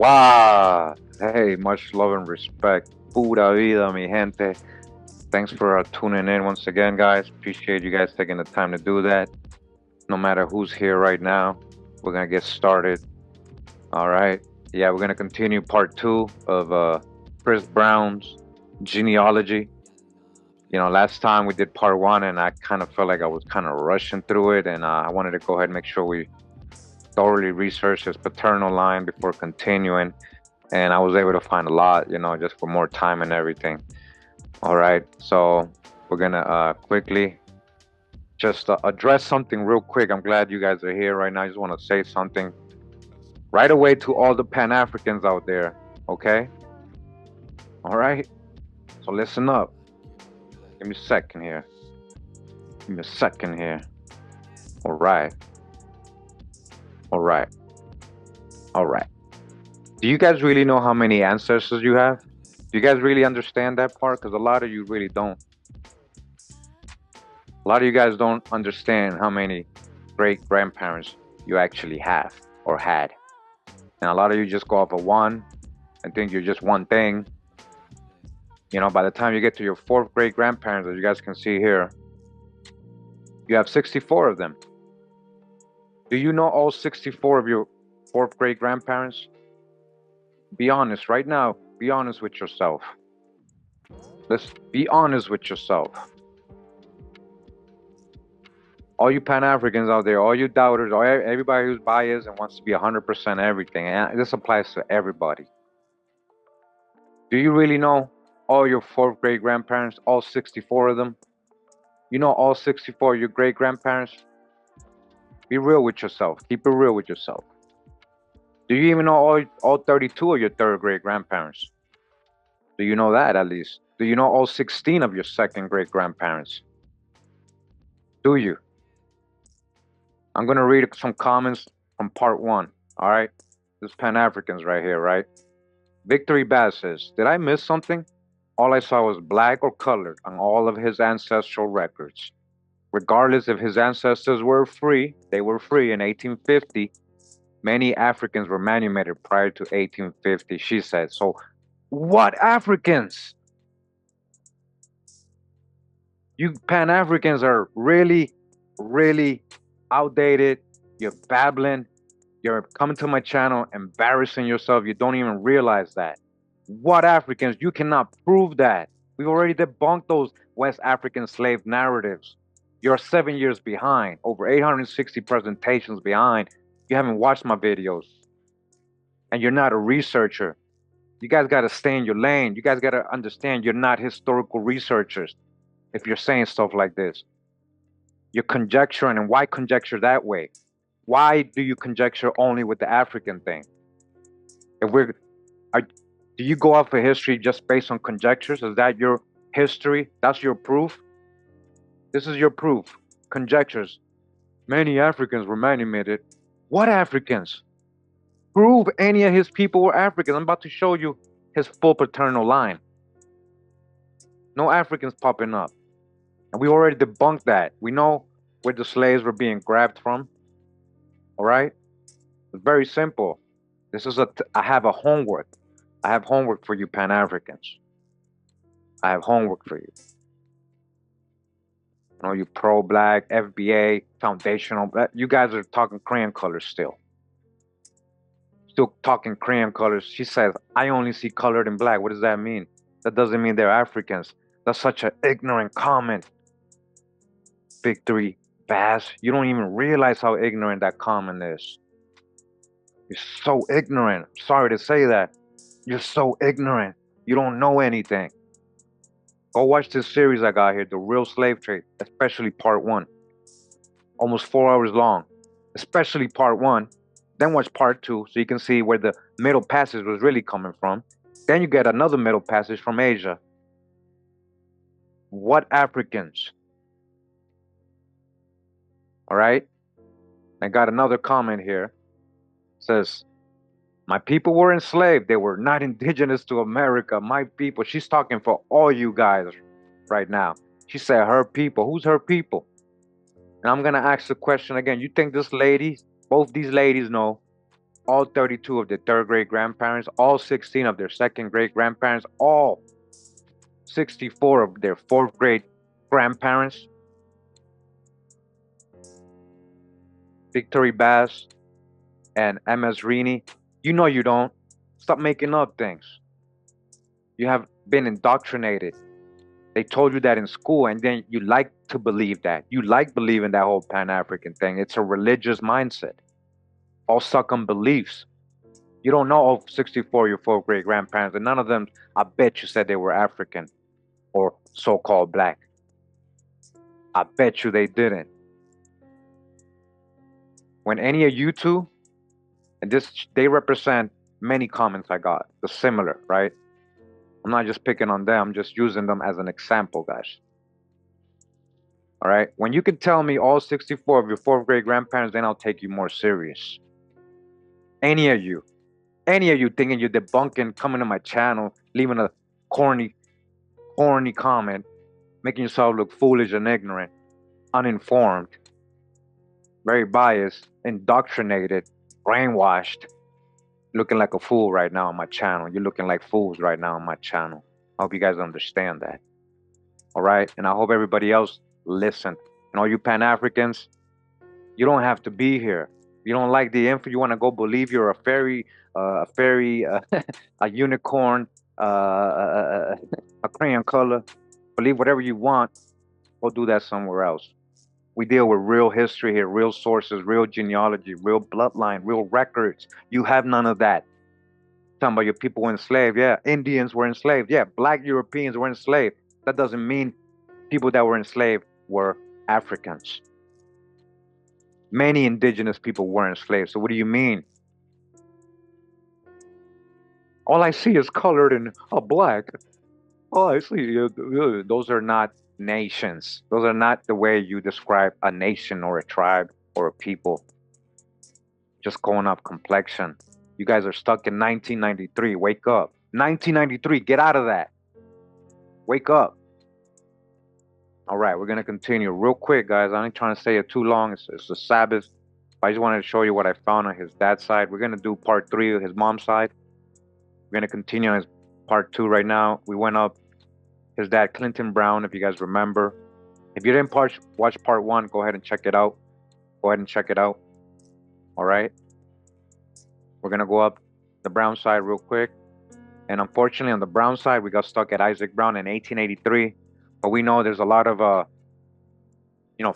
Wow. Hey, much love and respect. Pura vida, mi gente. Thanks for tuning in once again, guys. Appreciate you guys taking the time to do that. No matter who's here right now, we're going to get started. All right. Yeah, we're going to continue part two of Chris Brown's genealogy. Last time we did part one, and I kind of felt like I was kind of rushing through it, and I wanted to go ahead and make sure we thoroughly researched his paternal line before continuing. And I was able to find a lot, just for more time and everything. All right, so we're gonna quickly just address something real quick. I'm glad you guys are here right now. I just want to say something right away to all the Pan Africans out there. Okay, all right. So listen up. Give me a second here. Give me a second here. All right. All right. All right. Do you guys really know how many ancestors you have? Do you guys really understand that part? Because a lot of you really don't. A lot of you guys don't understand how many great grandparents you actually have or had. And a lot of you just go off of one and think you're just one thing. By the time you get to your fourth great grandparents, as you guys can see here, you have 64 of them. Do you know all 64 of your fourth great grandparents? Be honest right now. Be honest with yourself. Let's be honest with yourself. All you Pan-Africans out there, all you doubters, everybody who's biased and wants to be 100% everything, and this applies to everybody. Do you really know all your fourth great grandparents, all 64 of them? You know all 64 of your great grandparents? Be real with yourself. Keep it real with yourself. Do you even know all 32 of your third great grandparents? Do you know that at least? Do you know all 16 of your second great grandparents? Do you? I'm going to read some comments from part one. All right. This is Pan Africans right here, right? Victory Bass says, did I miss something? All I saw was black or colored on all of his ancestral records. Regardless if his ancestors were free, they were free in 1850. Many Africans were manumitted prior to 1850, she said. So, what Africans? You Pan Africans are really, really outdated. You're babbling. You're coming to my channel, embarrassing yourself. You don't even realize that. What Africans? You cannot prove that. We've already debunked those West African slave narratives. You're 7 years behind, over 860 presentations behind. You haven't watched my videos. And you're not a researcher. You guys got to stay in your lane. You guys got to understand you're not historical researchers if you're saying stuff like this. You're conjecturing, and why conjecture that way? Why do you conjecture only with the African thing? Do you go off of history just based on conjectures? Is that your history? That's your proof? This is your proof. Conjectures. Many Africans were manumitted. What Africans? Prove any of his people were Africans. I'm about to show you his full paternal line. No Africans popping up. And we already debunked that. We know where the slaves were being grabbed from. All right? It's very simple. I have a homework. I have homework for you Pan-Africans. I have homework for you. You pro-black, FBA, foundational. You guys are talking crayon colors still. Still talking crayon colors. She says, I only see colored and black. What does that mean? That doesn't mean they're Africans. That's such an ignorant comment. Victory Bass. You don't even realize how ignorant that comment is. You're so ignorant. Sorry to say that. You're so ignorant. You don't know anything. Go watch this series I got here, The Real Slave Trade, especially part one. Almost 4 hours long. Especially part one. Then watch part two so you can see where the Middle Passage was really coming from. Then you get another Middle Passage from Asia. What Africans? All right? I got another comment here. It says, my people were enslaved. They were not indigenous to America. My people. She's talking for all you guys right now. She said her people. Who's her people? And I'm going to ask the question again. You think this lady, both these ladies know all 32 of their third great grandparents, all 16 of their second great grandparents, all 64 of their fourth great grandparents. Victory Bass and MS Vinie. You know you don't. Stop making up things. You have been indoctrinated. They told you that in school, and then you like to believe that. You like believing that whole Pan African thing. It's a religious mindset, all stuck on beliefs. You don't know all 64 of your four great grandparents, and none of them, I bet you, said they were African or so called black. I bet you they didn't. When any of you two, and this, they represent many comments I got, the similar, right? I'm not just picking on them, I'm just using them as an example, guys. All right? When you can tell me all 64 of your fourth great grandparents, then I'll take you more serious. Any of you thinking you're debunking, coming to my channel, leaving a corny comment, making yourself look foolish and ignorant, uninformed, very biased, indoctrinated, brainwashed, looking like a fool right now on my channel. You're looking like fools right now on my channel. I hope you guys understand that. All right? And I hope everybody else listen. And all you Pan-Africans, you don't have to be here. You don't like the info, you want to go believe you're a fairy, a unicorn, a crayon color, believe whatever you want, go do that somewhere else. We deal with real history here, real sources, real genealogy, real bloodline, real records. You have none of that. Talking about your people were enslaved. Yeah, Indians were enslaved. Yeah, black Europeans were enslaved. That doesn't mean people that were enslaved were Africans. Many indigenous people were enslaved. So what do you mean? All I see is colored and black. All I see, those are not nations. Those are not the way you describe a nation or a tribe or a people. Just going off complexion. You guys are stuck in 1993. Wake up. 1993. Get out of that. Wake up. All right, we're going to continue real quick, guys. I ain't trying to stay it too long. It's the Sabbath. I just wanted to show you what I found on his dad's side. We're going to do part 3 of his mom's side. We're going to continue on his part 2 right now. We went up his dad, Clinton Brown, if you guys remember. If you didn't watch part 1, go ahead and check it out. Go ahead and check it out. All right. We're going to go up the Brown side real quick. And unfortunately, on the Brown side, we got stuck at Isaac Brown in 1883. But we know there's a lot of,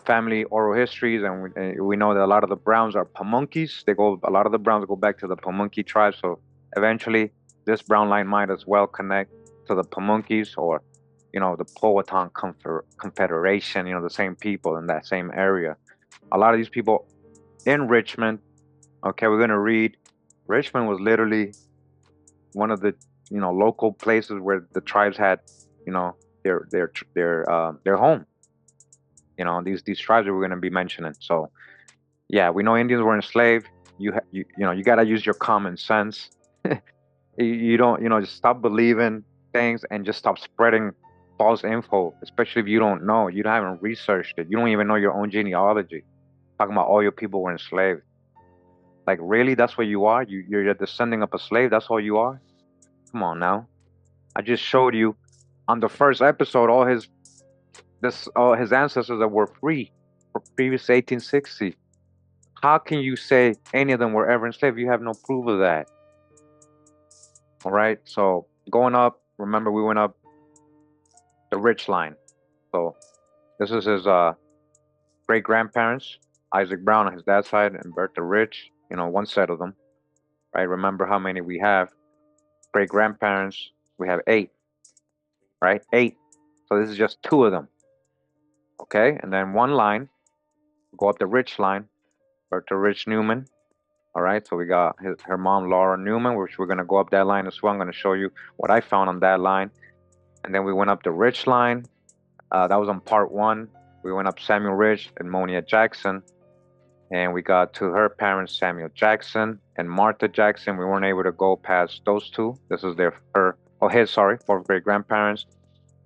family oral histories. And we know that a lot of the Browns are Pamunkeys. A lot of the Browns go back to the Pamunkey tribe. So eventually, this Brown line might as well connect to the Pamunkeys or, the Powhatan Confederation, the same people in that same area. A lot of these people in Richmond, okay, we're going to read. Richmond was literally one of the, local places where the tribes had, their home. These tribes that we're going to be mentioning. So, yeah, we know Indians were enslaved. You got to use your common sense. You don't, just stop believing things and just stop spreading false info, especially if you don't know. You haven't researched it. You don't even know your own genealogy. Talking about all your people were enslaved. Like, really? That's what you are? You're descending of a slave? That's all you are? Come on now. I just showed you on the first episode all his ancestors that were free previous to 1860. How can you say any of them were ever enslaved? You have no proof of that. All right. So going up, remember we went up the Rich line. So this is his great grandparents, Isaac Brown on his dad's side and Bertha Rich. One set of them. Right. Remember how many we have. Great grandparents. We have 8. Right. 8. So this is just 2 of them. Okay. And then one line. Go up the Rich line. Bertha Rich Newman. All right, so we got her mom, Laura Newman, which we're going to go up that line as well. I'm going to show you what I found on that line. And then we went up the Rich line. That was on part 1. We went up Samuel Rich and Monia Jackson. And we got to her parents, Samuel Jackson and Martha Jackson. We weren't able to go past those 2. This is his 4th great grandparents.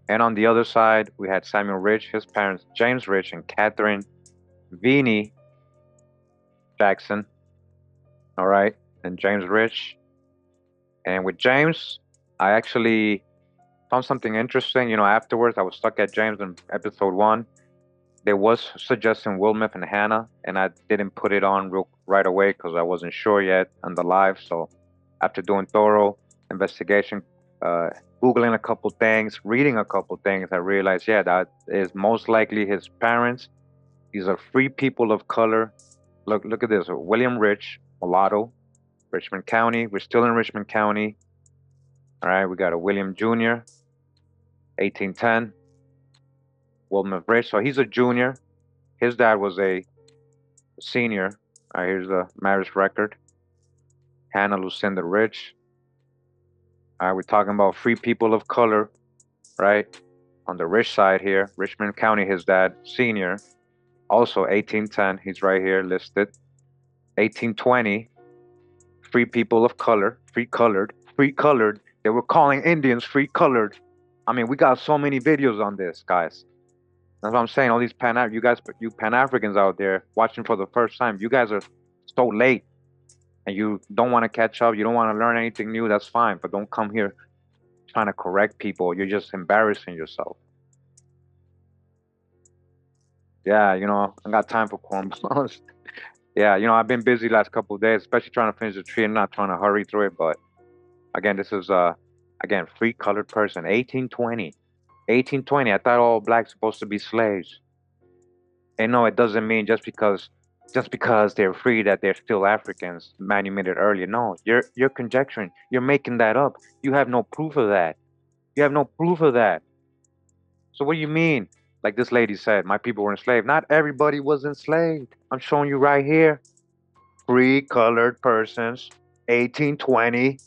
And on the other side, we had Samuel Rich, his parents, James Rich and Catherine Vinie Jackson. All right. and James Rich. And with James, I actually found something interesting. Afterwards, I was stuck at James in episode one. There was suggesting Wilmeth and Hannah, and I didn't put it on right away because I wasn't sure yet on the live. So after doing thorough investigation, uh, Googling a couple things, reading a couple things, I realized, yeah, that is most likely his parents. These are free people of color. Look at this. William Rich, mulatto, Richmond County. We're still in Richmond County. All right, we got a William Jr., 1810. William Rich, so he's a junior. His dad was a senior. All right, here's the marriage record. Hannah Lucinda Rich. All right, we're talking about free people of color, right? On the Rich side here, Richmond County, his dad, senior. Also 1810, he's right here listed. 1820, free people of color, free colored. They were calling Indians free colored. I mean, we got so many videos on this, guys. That's what I'm saying. All these you Pan Africans out there watching for the first time, you guys are so late, and you don't want to catch up. You don't want to learn anything new. That's fine, but don't come here trying to correct people. You're just embarrassing yourself. Yeah, I got time for cornballs. Yeah, I've been busy last couple of days, especially trying to finish the tree and not trying to hurry through it. But again, this is again, free colored person, 1820. 1820. I thought all blacks supposed to be slaves. And no, it doesn't mean just because they're free that they're still Africans. Man, you made it earlier. No, you're conjecturing. You're making that up. You have no proof of that. You have no proof of that. So what do you mean? Like this lady said, my people were enslaved. Not everybody was enslaved. I'm showing you right here. Free colored persons, 1820.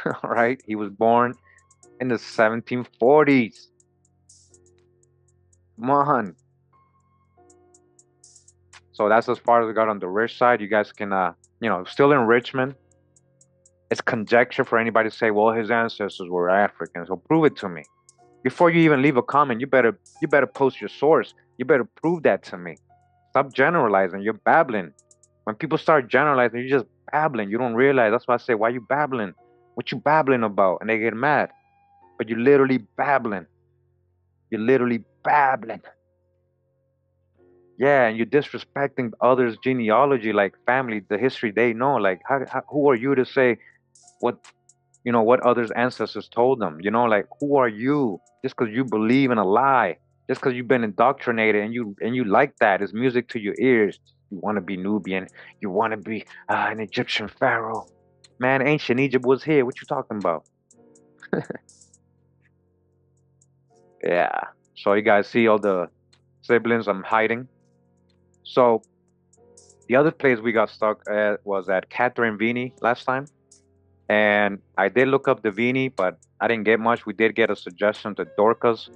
All right, he was born in the 1740s. Come on. So that's as far as I got on the rich side. You guys can, still in Richmond. It's conjecture for anybody to say, well, his ancestors were Africans. So prove it to me. Before you even leave a comment, you better post your source. You better prove that to me. Stop generalizing. You're babbling. When people start generalizing, you're just babbling. You don't realize. That's why I say, why you babbling? What you babbling about? And they get mad. But you're literally babbling. You're literally babbling. Yeah, and you're disrespecting others' genealogy, like family, the history they know. Like, who are you to say what what others' ancestors told them? Like, who are you? Just because you believe in a lie, just because you've been indoctrinated and you like that, is music to your ears. You want to be Nubian, you want to be an Egyptian pharaoh. Man, ancient Egypt was here. What you talking about? Yeah. So you guys see all the siblings I'm hiding. So the other place we got stuck at was at Catherine Vinie last time. And I did look up the Vinie, but I didn't get much. We did get a suggestion that Dorcas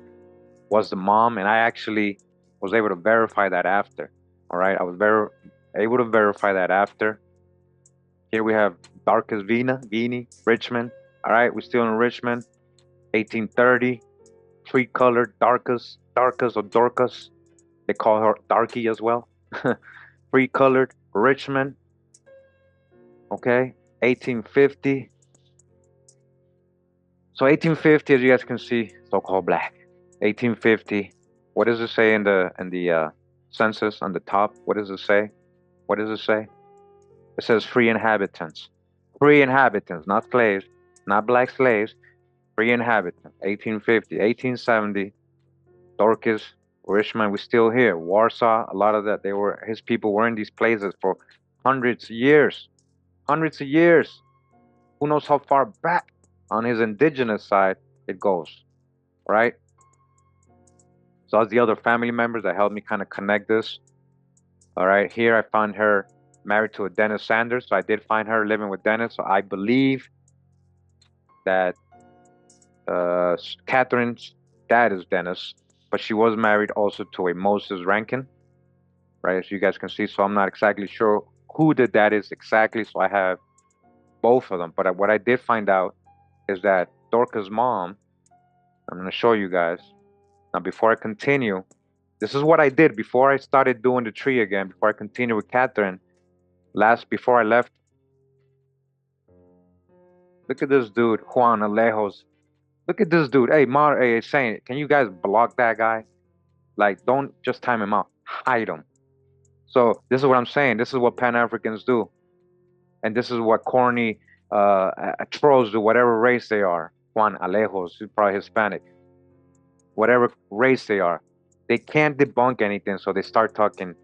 was the mom, and I actually was able to verify that after. All right, I was able to verify that after. Here we have Darkest Vinie, Richmond. All right, we're still in Richmond, 1830. Tree colored, Darkest or Dorcas. They call her Darky as well. Free colored, Richmond. Okay, 1850. So 1850, as you guys can see, so-called black. 1850. What does it say in the census on the top? What does it say? What does it say? It says free inhabitants. Free inhabitants, not slaves, not black slaves. Free inhabitants. 1850, 1870. Dorcas, Richmond, we're still here. Warsaw, a lot of that, his people were in these places for hundreds of years. Hundreds of years. Who knows how far back on his indigenous side it goes, right? So that's the other family members that helped me kind of connect this. All right, here I found her married to a Dennis Sanders. So I did find her living with Dennis. So I believe that Catherine's dad is Dennis, but she was married also to a Moses Rankin, right? As you guys can see. So I'm not exactly sure who the dad is exactly. So I have both of them. But what I did find out is that Dorcas' mom, I'm going to show you guys. Now, before I continue, this is what I did before I started doing the tree again, before I continued with Catherine. Before I left Look at this dude, Juan Alejos. Look at this dude. Hey, hey, Saint, can you guys block that guy? Like, don't just time him out. Hide him. So this is what I'm saying. This is what Pan Africans do, and this is what corny trolls do, whatever race they are. Juan Alejos, he's probably Hispanic. Whatever race they are, they can't debunk anything, so they start talking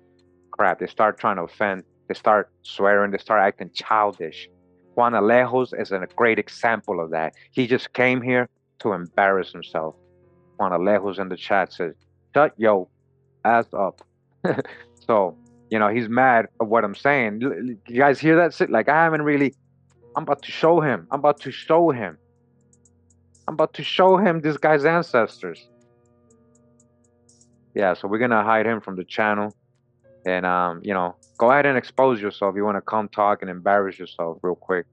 crap. They start trying to offend. They start swearing. They start acting childish. Juan Alejos is a great example of that. He just came here to embarrass himself. Juan Alejos in the chat says, "Shut yo ass up." So, he's mad at what I'm saying. You guys hear that? Like, I haven't really. I'm about to show him. I'm about to show him. I'm about to show him this guy's ancestors. Yeah, so we're gonna hide him from the channel, and go ahead and expose yourself. You want to come talk and embarrass yourself real quick.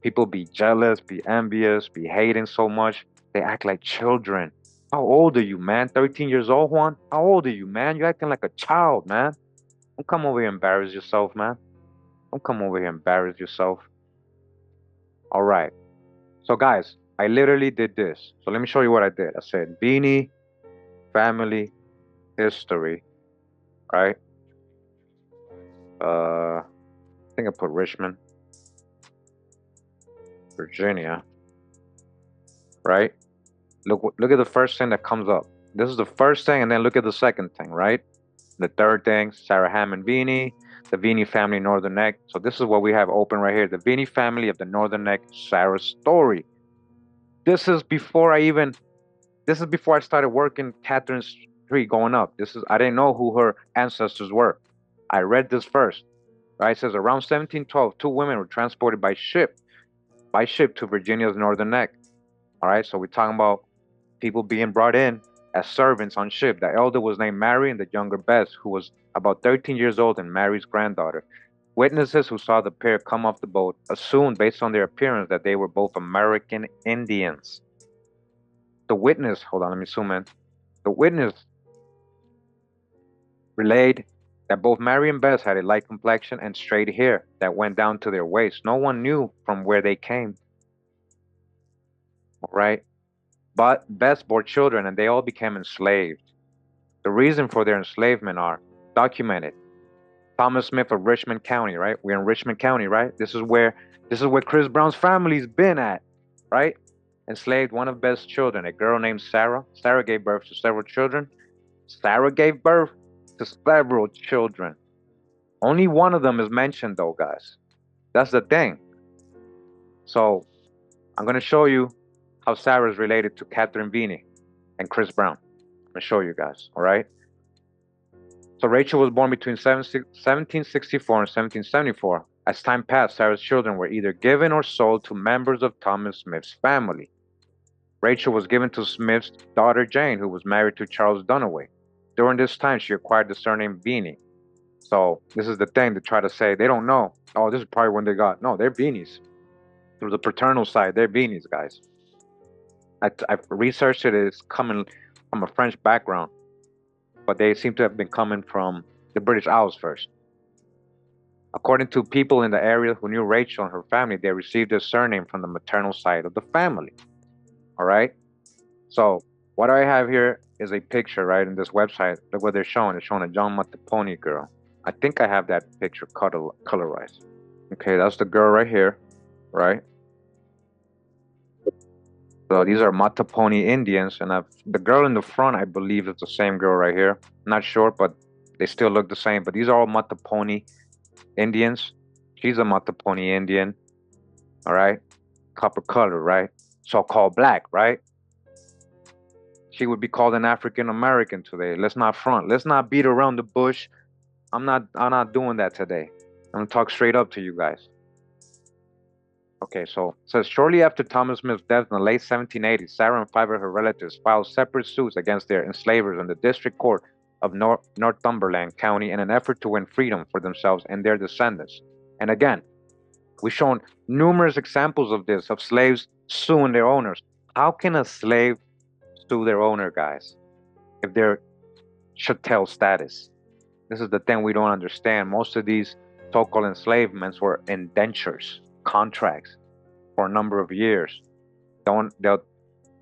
People be jealous, be envious, be hating so much. They act like children. How old are you, man? 13 years old, Juan? How old are you, man? You're acting like a child, man. Don't come over here and embarrass yourself, man. Don't come over here and embarrass yourself. All right. So, guys, I literally did this. So let me show you what I did. I said, Vinie family history, right? I think I put Richmond, Virginia, right? Look at the first thing that comes up. This is the first thing, and then look at the second thing, right? The third thing, Sarah Hammond Vinie, the Vinie family, Northern Neck. So this is what we have open right here. The Vinie family of the Northern Neck, Sarah's story. This is before I started working Catherine Street going up. I didn't know who her ancestors were. I read this first, right? It says around 1712, two women were transported by ship to Virginia's Northern Neck. All right, so we're talking about people being brought in as servants on ship. The elder was named Mary and the younger Bess, who was about 13 years old and Mary's granddaughter. Witnesses who saw the pair come off the boat assumed, based on their appearance, that they were both American Indians. The witness, hold on, let me zoom in. The witness relayed that both Mary and Bess had a light complexion and straight hair that went down to their waist. No one knew from where they came. All right? But Bess bore children and they all became enslaved. The reason for their enslavement are documented. Thomas Smith of Richmond County, right? We're in Richmond County, right? This is where Chris Brown's family's been at, right? Enslaved one of Beth's children, a girl named Sarah. Sarah gave birth to several children. Only one of them is mentioned, though, guys. That's the thing. So I'm going to show you how Sarah is related to Catherine Vinie and Chris Brown. I'm going to show you guys, all right? So Rachel was born between 1764 and 1774. As time passed, Sarah's children were either given or sold to members of Thomas Smith's family. Rachel was given to Smith's daughter Jane, who was married to Charles Dunaway. During this time, she acquired the surname Vinie. So this is the thing, to try to say they don't know. Oh, this is probably when they got. No, they're Vinies. Through the paternal side, they're Vinies, guys. I've researched it. It's coming from a French background, but they seem to have been coming from the British Isles first. According to people in the area who knew Rachel and her family, they received their surname from the maternal side of the family. All right? So what I have here is a picture, right, in this website. Look what they're showing. They're showing a John Mattaponi girl. I think I have that picture colorized. Okay, that's the girl right here, right? So these are Mattaponi Indians, and the girl in the front, I believe, is the same girl right here. I'm not sure, but they still look the same. But these are all Mattaponi Indians. She's a Mattaponi Indian, all right? Copper color, right? So-called black, right? She would be called an African American today. Let's not front. Let's not beat around the bush. I'm not doing that today. I'm gonna talk straight up to you guys. Okay, so it says shortly after Thomas Smith's death in the late 1780s, Sarah and 5 of her relatives filed separate suits against their enslavers in the District Court of Northumberland County in an effort to win freedom for themselves and their descendants. And again, we've shown numerous examples of this, of slaves suing their owners. How can a slave sue their owner, guys, if they're chattel status? This is the thing we don't understand. Most of these so-called enslavements were indentures, contracts. for a number of years. The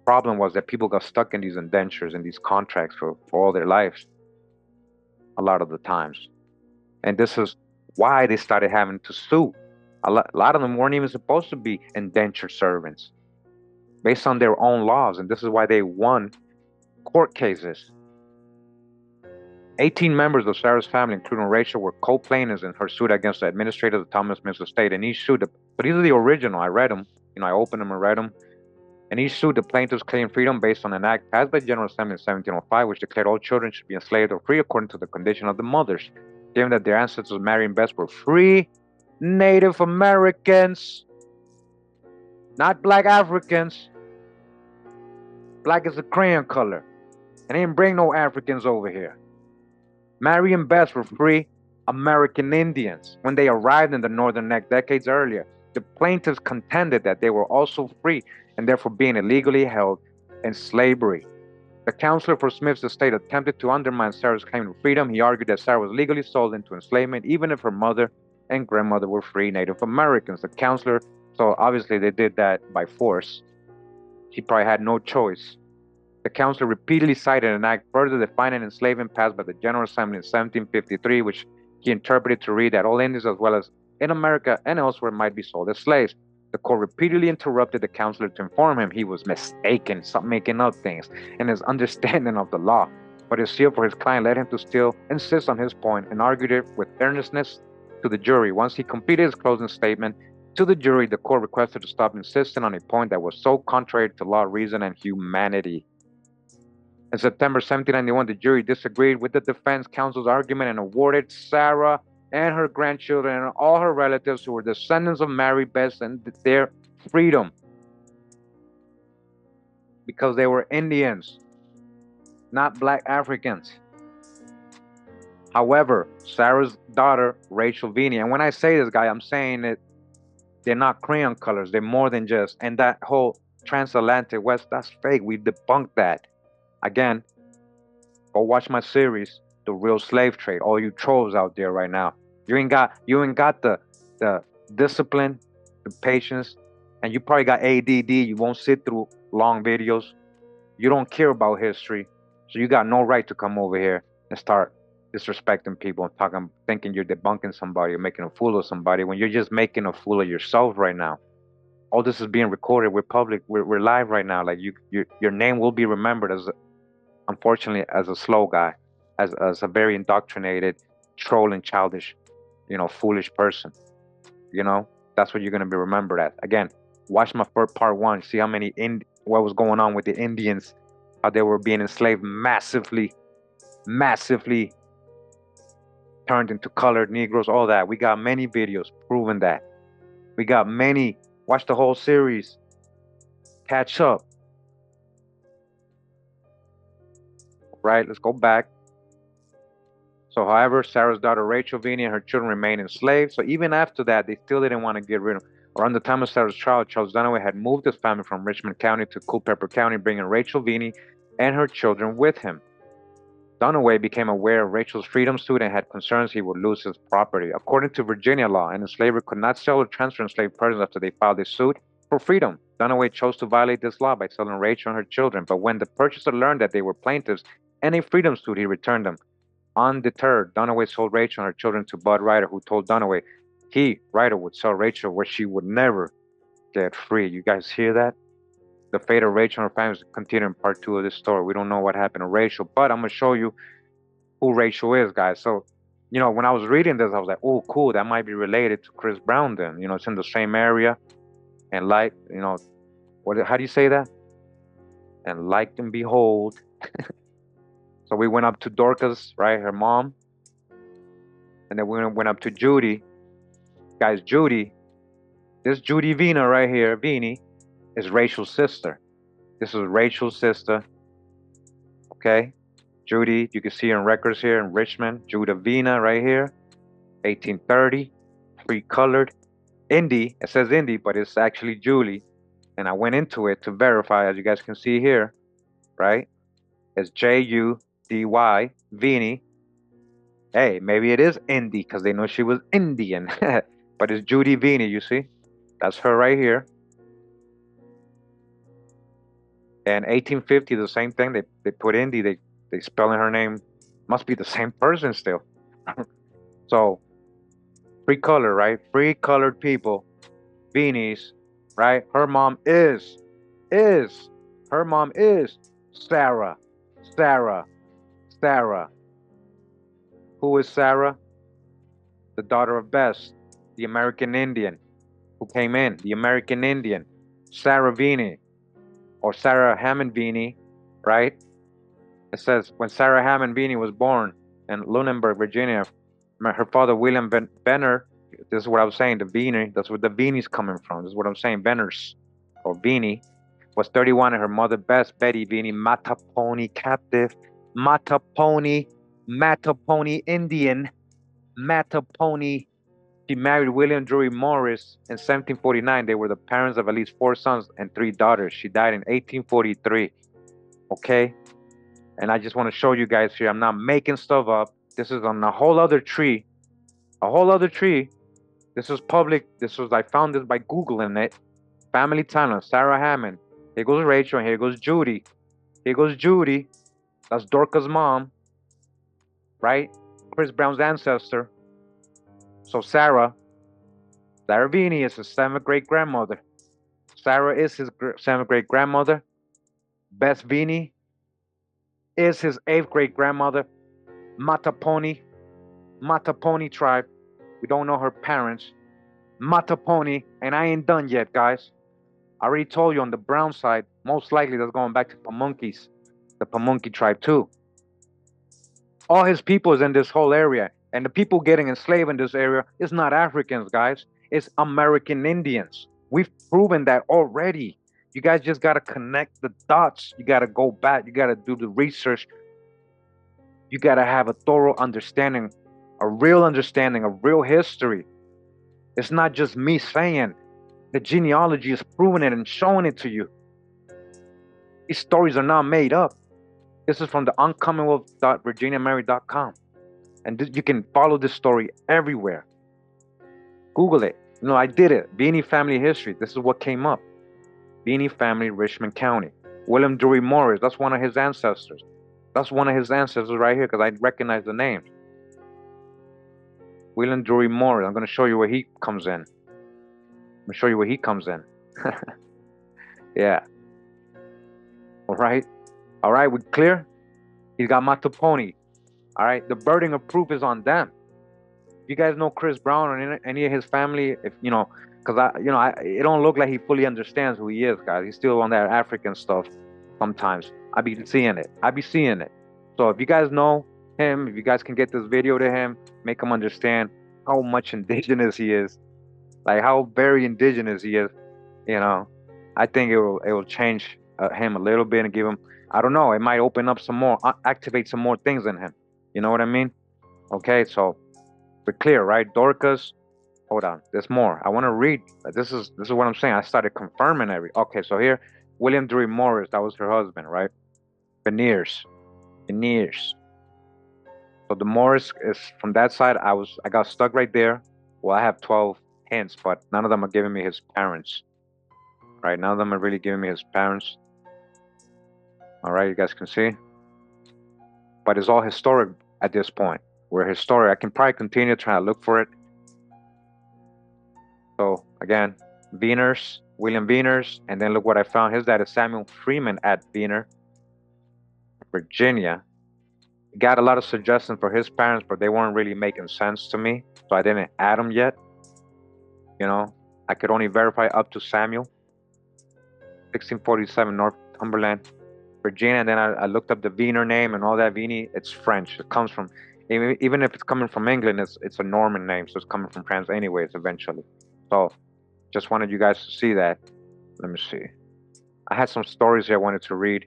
problem was that people got stuck in these indentures and these contracts for all their lives, a lot of the times. And this is why they started having to sue. A lot of them weren't even supposed to be indentured servants based on their own laws. And this is why they won court cases. 18 members of Sarah's family, including Rachel, were co-plaintiffs in her suit against the administrator of the Thomas Mills estate. And each sued, but these are the original. I read them. I opened them and read them. And each sued the plaintiffs claimed freedom based on an act passed by the General Assembly in 1705, which declared all children should be enslaved or free according to the condition of the mothers, given that their ancestors Mary and Bess were free Native Americans, not black Africans. Black is a crayon color. And they didn't bring no Africans over here. Mary and Bess were free American Indians when they arrived in the Northern Neck decades earlier. The plaintiffs contended that they were also free and therefore being illegally held in slavery. The counselor for Smith's estate attempted to undermine Sarah's claim to freedom. He argued that Sarah was legally sold into enslavement, even if her mother and grandmother were free Native Americans. The counselor, so obviously they did that by force. She probably had no choice. The counselor repeatedly cited an act further defining enslavement passed by the General Assembly in 1753, which he interpreted to read that all Indians, as well as in America and elsewhere, might be sold as slaves. The court repeatedly interrupted the counselor to inform him he was mistaken, stop making up things, in his understanding of the law. But his zeal for his client led him to still insist on his point and argued it with earnestness to the jury. Once he completed his closing statement to the jury, the court requested to stop insisting on a point that was so contrary to law, reason, and humanity. In September 1791, the jury disagreed with the defense counsel's argument and awarded Sarah and her grandchildren and all her relatives who were descendants of Mary Bess and their freedom because they were Indians, not black Africans. However, Sarah's daughter, Rachel Vinie, and when I say this, guy, I'm saying it, they're not crayon colors. They're more than just, and that whole transatlantic West, that's fake. We debunked that. Again, go watch my series, The Real Slave Trade. All you trolls out there right now. You ain't got the discipline, the patience, and you probably got ADD. You won't sit through long videos. You don't care about history. So you got no right to come over here and start disrespecting people and thinking you're debunking somebody or making a fool of somebody when you're just making a fool of yourself right now. All this is being recorded. We're public. We're live right now. Like your name will be remembered as, unfortunately, as a slow guy, as a very indoctrinated, trolling, childish, foolish person. That's what you're gonna be remembered as. Again, watch my first part 1. See how many what was going on with the Indians, how they were being enslaved massively turned into colored Negroes, all that. We got many videos proving that. We got many. Watch the whole series. Catch up. Right, let's go back. So, however, Sarah's daughter Rachel Vinie and her children remained enslaved. So even after that, they still didn't want to get rid of them. Around the time of Sarah's trial, Charles Dunaway had moved his family from Richmond County to Culpeper County, bringing Rachel Vinie and her children with him. Dunaway became aware of Rachel's freedom suit and had concerns he would lose his property. According to Virginia law, an enslaver could not sell or transfer enslaved persons after they filed a suit for freedom. Dunaway chose to violate this law by selling Rachel and her children, but when the purchaser learned that they were plaintiffs in a freedom suit, he returned them. Undeterred, Dunaway sold Rachel and her children to Bud Ryder, who told Dunaway Ryder, would sell Rachel where she would never get free. You guys hear that? The fate of Rachel and her family is continued in part 2 of this story. We don't know what happened to Rachel, but I'm going to show you who Rachel is, guys. So, when I was reading this, I was like, oh, cool, that might be related to Chris Brown then. It's in the same area. And how do you say that? And like and behold. So we went up to Dorcas, right, her mom. And then we went up to Judy. Guys, this Judy Vina right here, Vinie, is Rachel's sister. This is Rachel's sister. Okay? Judy, you can see her in records here in Richmond. Judah Vina right here. 1830. Free colored. Indy. It says Indy, but it's actually Julie. And I went into it to verify, as you guys can see here. Right? It's Judy, Vinie. Hey, maybe it is Indy because they know she was Indian. But it's Judy Vinie, you see? That's her right here. And 1850, the same thing. They put Indy. They spelling her name. Must be the same person still. So free color, right? Free colored people, Vinie's, right? Is her mom is Sarah, Sarah, Sarah. Who is Sarah? The daughter of Bess, the American Indian who came in, the American Indian, Sarah Vinie or Sarah Hammond Vinie, right? It says when Sarah Hammond Vinie was born in Lunenburg, Virginia, her father William Benner. This is what I was saying. The Vinie. That's where the Vinie's coming from. This is what I'm saying. Benners or Vinie was 31, and her mother Bess Betty Vinie Mattaponi captive, Mattaponi, Mattaponi Indian, Mattaponi. She married William Drury Morris in 1749. They were the parents of at least 4 sons and 3 daughters. She died in 1843. Okay? And I just want to show you guys here. I'm not making stuff up. This is on a whole other tree. A whole other tree. This was public. I found this by Googling it. Family timeline. Sarah Hammond. Here goes Rachel, and here goes Judy. Here goes Judy. That's Dorca's mom. Right? Chris Brown's ancestor. So Sarah Vinie is his seventh great grandmother. Sarah is his seventh great grandmother. Bess Vinie is his eighth great grandmother. Mattaponi tribe. We don't know her parents. Mattaponi, and I ain't done yet, guys. I already told you on the brown side, most likely that's going back to Pamunkeys, the Pamunkey tribe too. All his people is in this whole area, and the people getting enslaved in this area is not Africans, guys. It's American Indians. We've proven that already. You guys just gotta connect the dots. You gotta go back. You gotta do the research. You gotta have a thorough understanding, a real history. It's not just me saying. The genealogy is proving it and showing it to you. These stories are not made up. This is from the uncommonwealth.virginiamary.com. And you can follow this story everywhere. Google it. I did it. Vinie family history. This is what came up. Vinie family, Richmond County. William Drury Morris. That's one of his ancestors. That's one of his ancestors right here because I recognize the name. William Drury Morris. I'm going to show you where he comes in. Yeah. All right, we clear? He's got Mattaponi. All right, the burden of proof is on them. If you guys know Chris Brown or any of his family, if because it don't look like he fully understands who he is, guys. He's still on that African stuff. Sometimes I be seeing it. So if you guys know him, if you guys can get this video to him, make him understand how much indigenous he is, like how very indigenous he is. I think it will change him a little bit and give him. I don't know. It might open up some more, activate some more things in him. You know what I mean? Okay, so we're clear, right? Dorcas. Hold on. There's more. I want to read. This is what I'm saying. I started confirming Okay, so here, William Drury Morris. That was her husband, right? Veneers. So the Morris is from that side. I got stuck right there. Well, I have 12 hints, but none of them are giving me his parents. Right? None of them are really giving me his parents. All right, you guys can see. But it's all historic at this point. We're historic. I can probably continue trying to look for it. So again, William Vieners, and then look what I found. His dad is Samuel Freeman at Viener, Virginia. Got a lot of suggestions for his parents, but they weren't really making sense to me, so I didn't add them yet. I could only verify up to Samuel. 1647 Northumberland, Virginia, and then I looked up the Wiener name and all that. Vinie, it's French. It comes from, even if it's coming from England, it's a Norman name, so it's coming from France anyways eventually. So just wanted you guys to see that. Let me see. I had some stories here I wanted to read.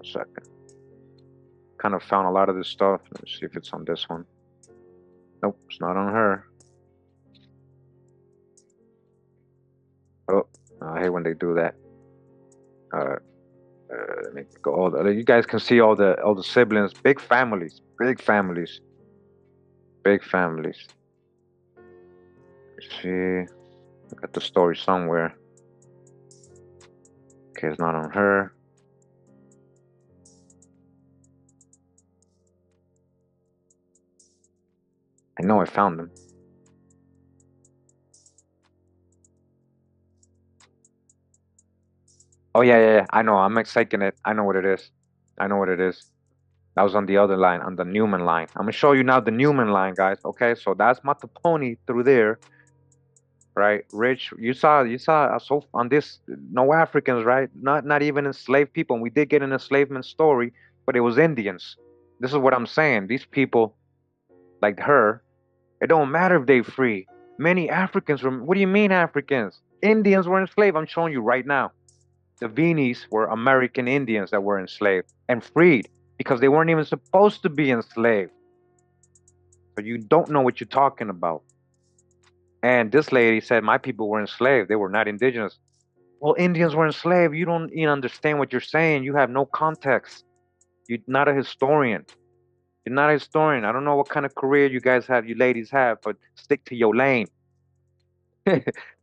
A second. Kind of found a lot of this stuff. Let me see if it's on this one. Nope, it's not on her. Oh, I hate when they do that. Let me go. You guys can see all the siblings, big families. Let's see, I got the story somewhere. Okay, it's not on her. I know I found them. Oh yeah. I know. I'm mistaking it. I know what it is. I know what it is. That was on the other line, on the Newman line. I'm gonna show you now the Newman line, guys. Okay, so that's Mattaponi through there, right? Rich, you saw so on this, no Africans, right? Not even enslaved people. And we did get an enslavement story, but it was Indians. This is what I'm saying. These people, like her, it don't matter if they free. Many Africans were. What do you mean Africans? Indians were enslaved. I'm showing you right now. The Vinies were American Indians that were enslaved and freed because they weren't even supposed to be enslaved. So you don't know what you're talking about. And this lady said, my people were enslaved. They were not indigenous. Well, Indians were enslaved. You don't even understand what you're saying. You have no context. You're not a historian. You're not a historian. I don't know what kind of career you guys have, you ladies have, but stick to your lane.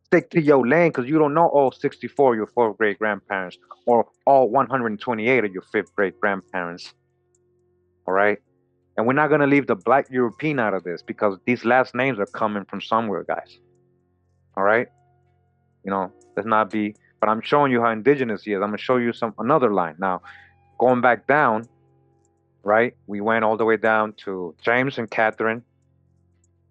Stick to your lane because you don't know all 64 of your fourth great grandparents or all 128 of your fifth great grandparents. All right. And we're not going to leave the black European out of this because these last names are coming from somewhere, guys. All right. Let's not be, but I'm showing you how indigenous he is. I'm going to show you another line. Now, going back down, right? We went all the way down to James and Catherine.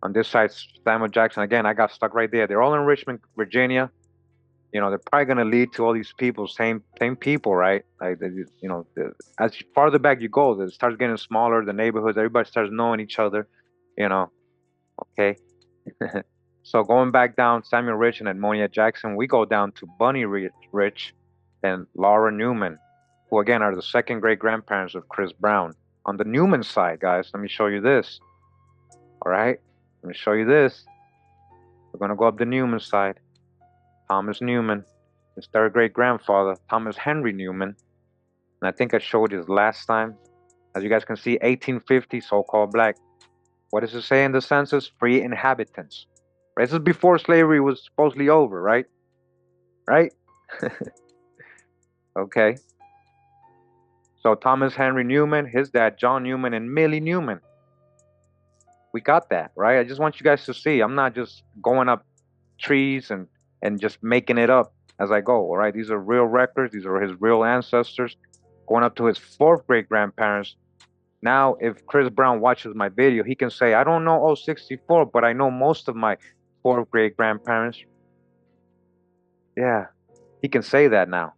On this side, Samuel Jackson. Again, I got stuck right there. They're all in Richmond, Virginia. They're probably going to lead to all these people, same people, right? Like, as farther back you go, it starts getting smaller. The neighborhoods, everybody starts knowing each other. Okay. So going back down, Samuel Rich and Edmonia Jackson, we go down to Bunny Rich and Laura Newman, who again are the second great grandparents of Chris Brown. On the Newman side, guys, let me show you this. All right, let me show you this. We're gonna go up the Newman side. Thomas Newman, his third great grandfather, Thomas Henry Newman, and I think I showed this last time. As you guys can see, 1850, so-called black. What does it say in the census? Free inhabitants. This is before slavery was supposedly over, right? Right? Okay. So Thomas Henry Newman, his dad, John Newman, and Millie Newman. We got that, right? I just want you guys to see. I'm not just going up trees and just making it up as I go, all right? These are real records. These are his real ancestors. Going up to his fourth great grandparents. Now, if Chris Brown watches my video, he can say, I don't know all 64, but I know most of my fourth great grandparents. Yeah, he can say that now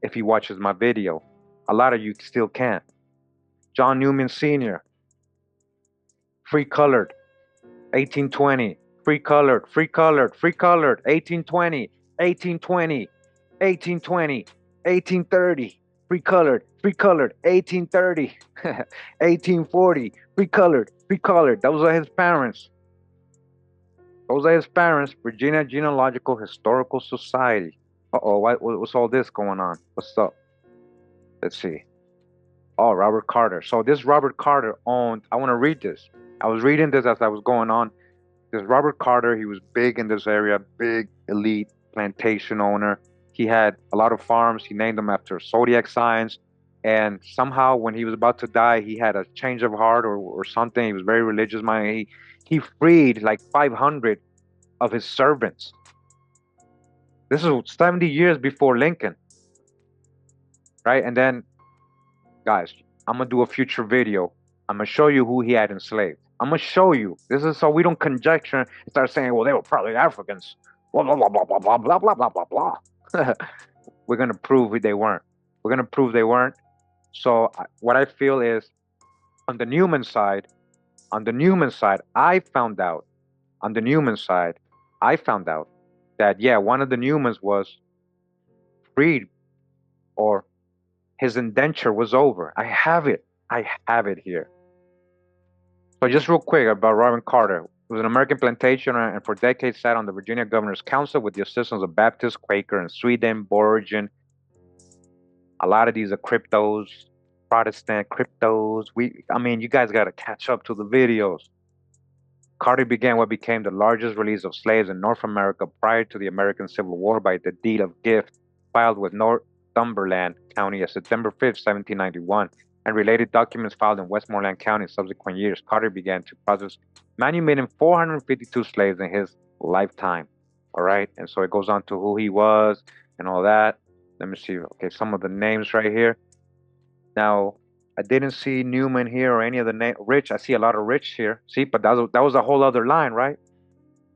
if he watches my video. A lot of you still can't. John Newman Sr., free colored, 1820. Free colored, free colored, free colored, 1820, 1820, 1820, 1830. Free colored, 1830, 1840, free colored, free colored. Those are his parents. Those are his parents. Virginia Genealogical Historical Society. Uh-oh, what's all this going on? What's up? Let's see. Oh, Robert Carter. So this Robert Carter owned, I want to read this. I was reading this as I was going on. This Robert Carter, he was big in this area, big elite plantation owner. He had a lot of farms. He named them after zodiac signs. And somehow when he was about to die, he had a change of heart or something. He was very religious minded. He freed like 500 of his servants. This is 70 years before Lincoln, right? And then, guys, I'm going to do a future video. I'm going to show you who he had enslaved. I'm going to show you. This is so we don't conjecture and start saying, well, they were probably Africans. Blah, blah, blah, blah, blah, blah, blah, blah, blah, blah, blah. We're going to prove they weren't. We're going to prove they weren't. So what I feel is on the Newman side, I found out that, yeah, one of the Newmans was freed or his indenture was over. I have it here. So just real quick about Robert Carter. He was an American plantation owner and for decades sat on the Virginia Governor's Council with the assistance of Baptist, Quaker, and Swedenborgian. A lot of these are cryptos, Protestant cryptos. You guys got to catch up to the videos. Carter began what became the largest release of slaves in North America prior to the American Civil War by the deed of gift filed with Northumberland County, September 5th, 1791, and related documents filed in Westmoreland County in subsequent years. Carter began to process manumitting 452 slaves in his lifetime. All right, and so it goes on to who he was and all that. Let me see. Okay, some of the names right here. Now, I didn't see Newman here or any of the name Rich. I see a lot of Rich here. See, but that was a whole other line, right?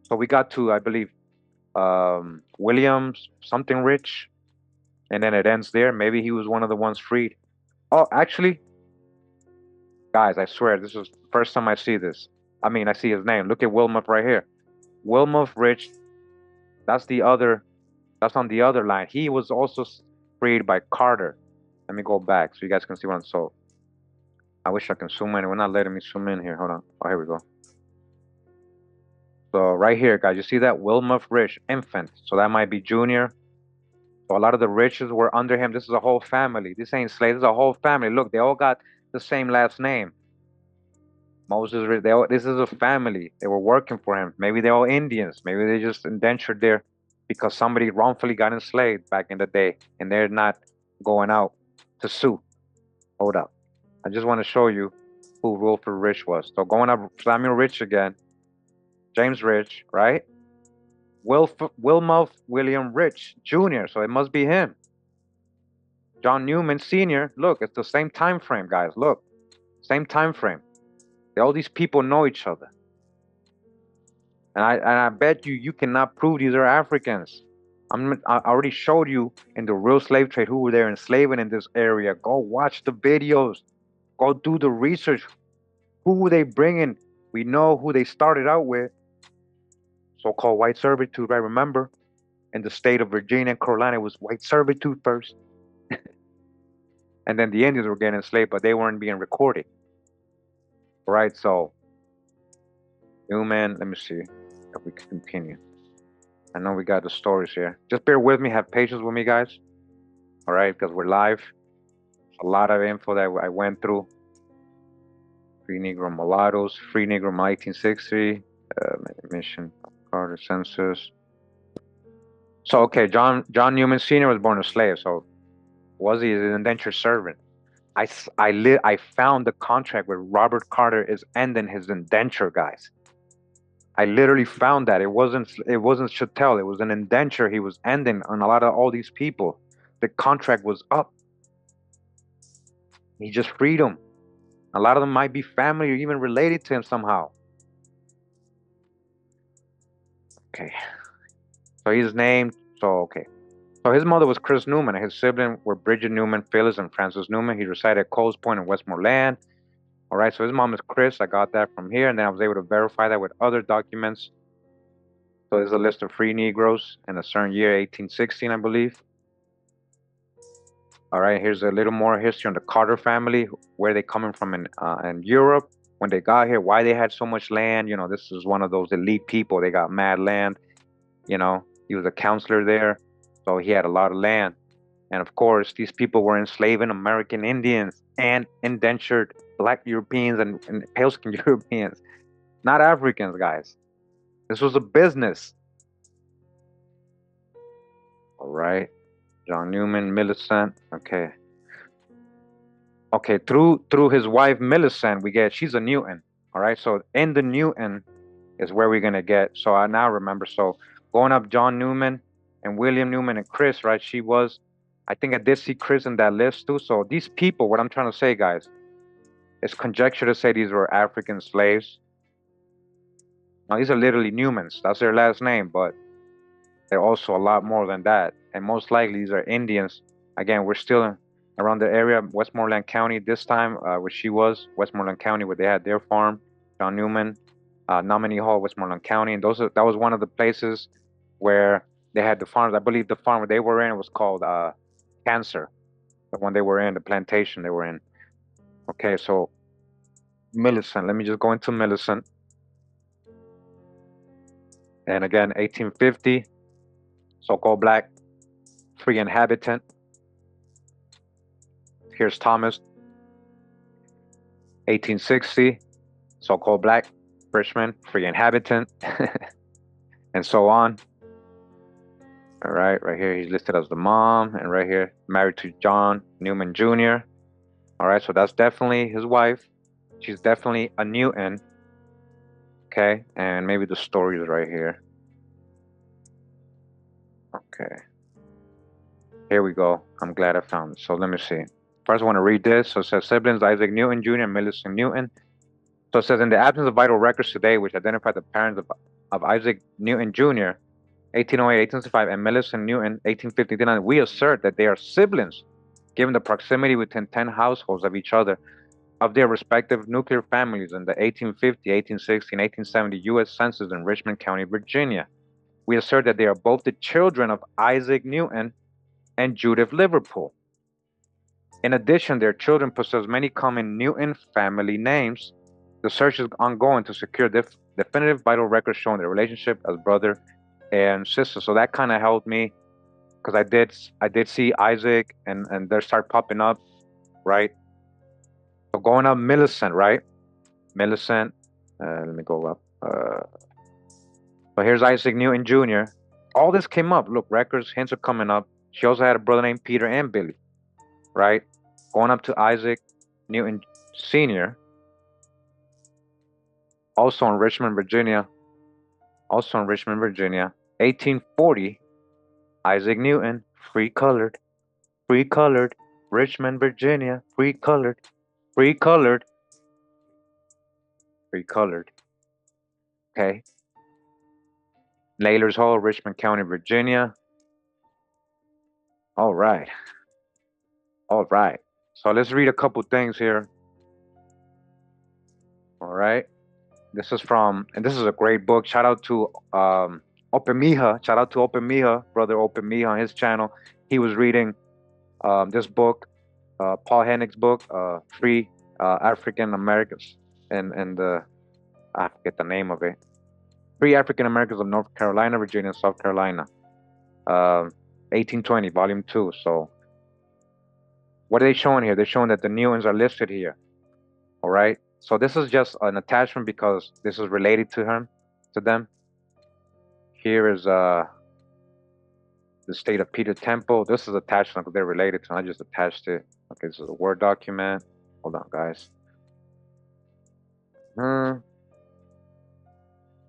So we got to, I believe, Williams something Rich, and then it ends there. Maybe he was one of the ones freed. Oh, actually, guys, I swear this is the first time I see this. I mean, I see his name. Look at Wilmuth right here. Wilmuth Rich. That's the other. That's on the other line. He was also freed by Carter. Let me go back so you guys can see what I'm so. I wish I can zoom in. We're not letting me zoom in here. Hold on. Oh, here we go. So right here, guys, you see that Wilmuth Rich, infant. So that might be junior. So a lot of the riches were under him. This is a whole family. This ain't slaves. This is a whole family. Look, they all got the same last name. Moses, this is a family. They were working for him. Maybe they're all Indians. Maybe they just indentured there because somebody wrongfully got enslaved back in the day, and they're not going out to sue. Hold up. I just want to show you who Wilford Rich was. So going up, Samuel Rich again. James Rich, right? Wilmuth William Rich Jr., so it must be him. John Newman Sr., look, it's the same time frame, guys. Look, same time frame. All these people know each other. And I bet you cannot prove these are Africans. I already showed you in the real slave trade who were there enslaving in this area. Go watch the videos. Go do the research. Who were they bringing? We know who they started out with. So-called white servitude, right? Remember, in the state of Virginia and Carolina, it was white servitude first. And then the Indians were getting enslaved, but they weren't being recorded. All right, so Newman, let me see if we can continue. I know we got the stories here. Just bear with me, have patience with me, guys. All right, because we're live. A lot of info that I went through. Free Negro mulattoes, Free Negro 1960, mission, Carter census. So okay, John Newman Sr. was born a slave. So was he an indentured servant? I found the contract where Robert Carter is ending his indenture, guys. I literally found that it wasn't chattel. It was an indenture he was ending on a lot of all these people. The contract was up. He just freed them. A lot of them might be family or even related to him somehow. Okay. So he's named. So okay. So his mother was Chris Newman, and his siblings were Bridget Newman, Phyllis, and Francis Newman. He resided at Coles Point in Westmoreland. All right, so his mom is Chris. I got that from here, and then I was able to verify that with other documents. So there's a list of free Negroes in a certain year, 1816, I believe. All right, here's a little more history on the Carter family, where they coming from in Europe. When they got here, why they had so much land. You know, this is one of those elite people. They got mad land. You know, he was a counselor there, so he had a lot of land. And of course, these people were enslaving American Indians and indentured Black Europeans and pale-skinned Europeans, not Africans, guys. This was a business. All right. John Newman, Millicent. Okay. Okay, through his wife Millicent, she's a Newton. All right. So in the Newton is where we're gonna get. So I now remember. So going up, John Newman and William Newman and Chris, right? I think I did see Chris in that list too. So these people, what I'm trying to say, guys, it's conjecture to say these were African slaves. Now these are literally Newmans. That's their last name, but they're also a lot more than that. And most likely these are Indians. Again, we're still around the area, Westmoreland County this time, where she was, Westmoreland County, where they had their farm, John Newman, Nominee Hall, Westmoreland County. And that was one of the places where they had the farms. I believe the farm where they were in was called Cancer, the one they were in, the plantation they were in. Okay, so Millicent, let me just go into Millicent. And again, 1850, so-called Black free inhabitant. Here's Thomas, 1860, so-called Black freshman, free inhabitant, and so on. All right, right here he's listed as the mom, and right here married to John Newman Jr. All right, so that's definitely his wife. She's definitely a Newton. Okay, and maybe the story is right here. Okay, here we go. I'm glad I found it. So let me see. First, I want to read this. So it says siblings Isaac Newton Jr. and Millicent Newton. So it says in the absence of vital records today, which identify the parents of Isaac Newton Jr., 1808, 1865, and Millicent Newton, 1859, we assert that they are siblings, given the proximity within 10 households of each other of their respective nuclear families in the 1850, 1860, and 1870 U.S. Census in Richmond County, Virginia. We assert that they are both the children of Isaac Newton and Judith Liverpool. In addition, their children possess many common Newton family names. The search is ongoing to secure definitive vital records showing their relationship as brother and sister. So that kind of helped me because I did see Isaac and they start popping up, right? So going up Millicent, right? Millicent. Let me go up. So here's Isaac Newton Jr. All this came up. Look, records, hints are coming up. She also had a brother named Peter and Billy, right? Going up to Isaac Newton Sr., also in Richmond, Virginia. Also in Richmond, Virginia. 1840, Isaac Newton, free colored, Richmond, Virginia, free colored, free colored, free colored. Okay. Naylor's Hall, Richmond County, Virginia. All right. All right. So let's read a couple things here. All right. This is from, and this is a great book. Shout out to Opemiha. Shout out to Opemiha, brother Opemiha on his channel. He was reading this book, Paul Hennick's book, Free African Americans, and I forget the name of it. Free African Americans of North Carolina, Virginia, and South Carolina, 1820, Volume 2. So, what are they showing here? They're showing that the Newtons are listed here. All right. So this is just an attachment because this is related to them. Here is the state of Peter Temple. This is attached because they're related to. I just attached it. Okay, this is a Word document. Hold on, guys.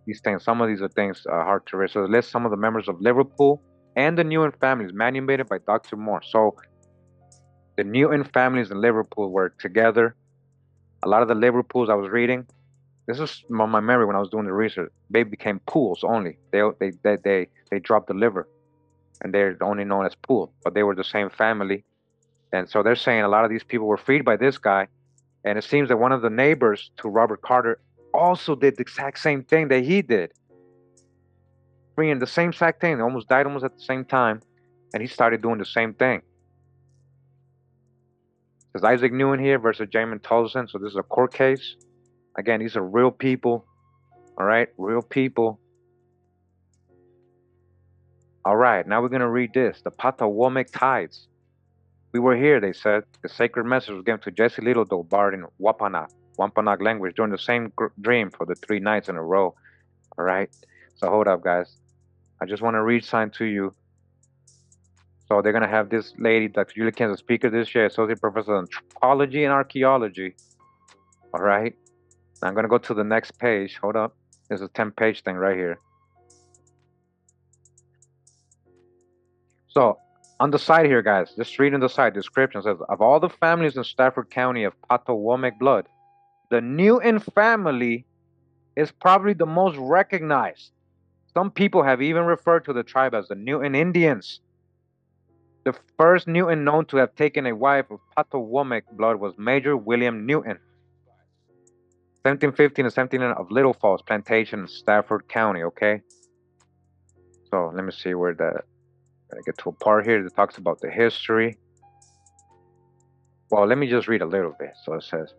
These things, some of these are things hard to read. So it lists some of the members of Liverpool and the Newton families, manumitted by Dr. Moore. So the Newton families in Liverpool were together. A lot of the Liverpools I was reading, this is my memory when I was doing the research. They became pools only. They dropped the liver, and they're only known as pool. But they were the same family, and so they're saying a lot of these people were freed by this guy. And it seems that one of the neighbors to Robert Carter also did the exact same thing that he did, freeing the same exact thing. They almost died almost at the same time, and he started doing the same thing. There's Isaac Newton here versus Jamin Tolson. So this is a court case. Again, these are real people. All right, real people. All right, now we're going to read this. The Patawomeck tides. We were here, they said. The sacred message was given to Jesse Little Bard in Wampanoag language during the same dream for the 3 nights in a row. All right, so hold up, guys. I just want to read something to you. So they're going to have this lady, Dr. Julie Kent, a speaker this year, Associate Professor of Anthropology and Archaeology. All right, now I'm going to go to the next page. Hold up. There's a 10-page thing right here. So on the side here, guys, just reading the side description says, of all the families in Stafford County of Patawomeck blood, the Newton family is probably the most recognized. Some people have even referred to the tribe as the Newton Indians. The first Newton known to have taken a wife of Patawomeck blood was Major William Newton, 1715 to 1709 of Little Falls Plantation in Stafford County, okay? So let me see where that, I get to a part here that talks about the history. Well, let me just read a little bit. So it says,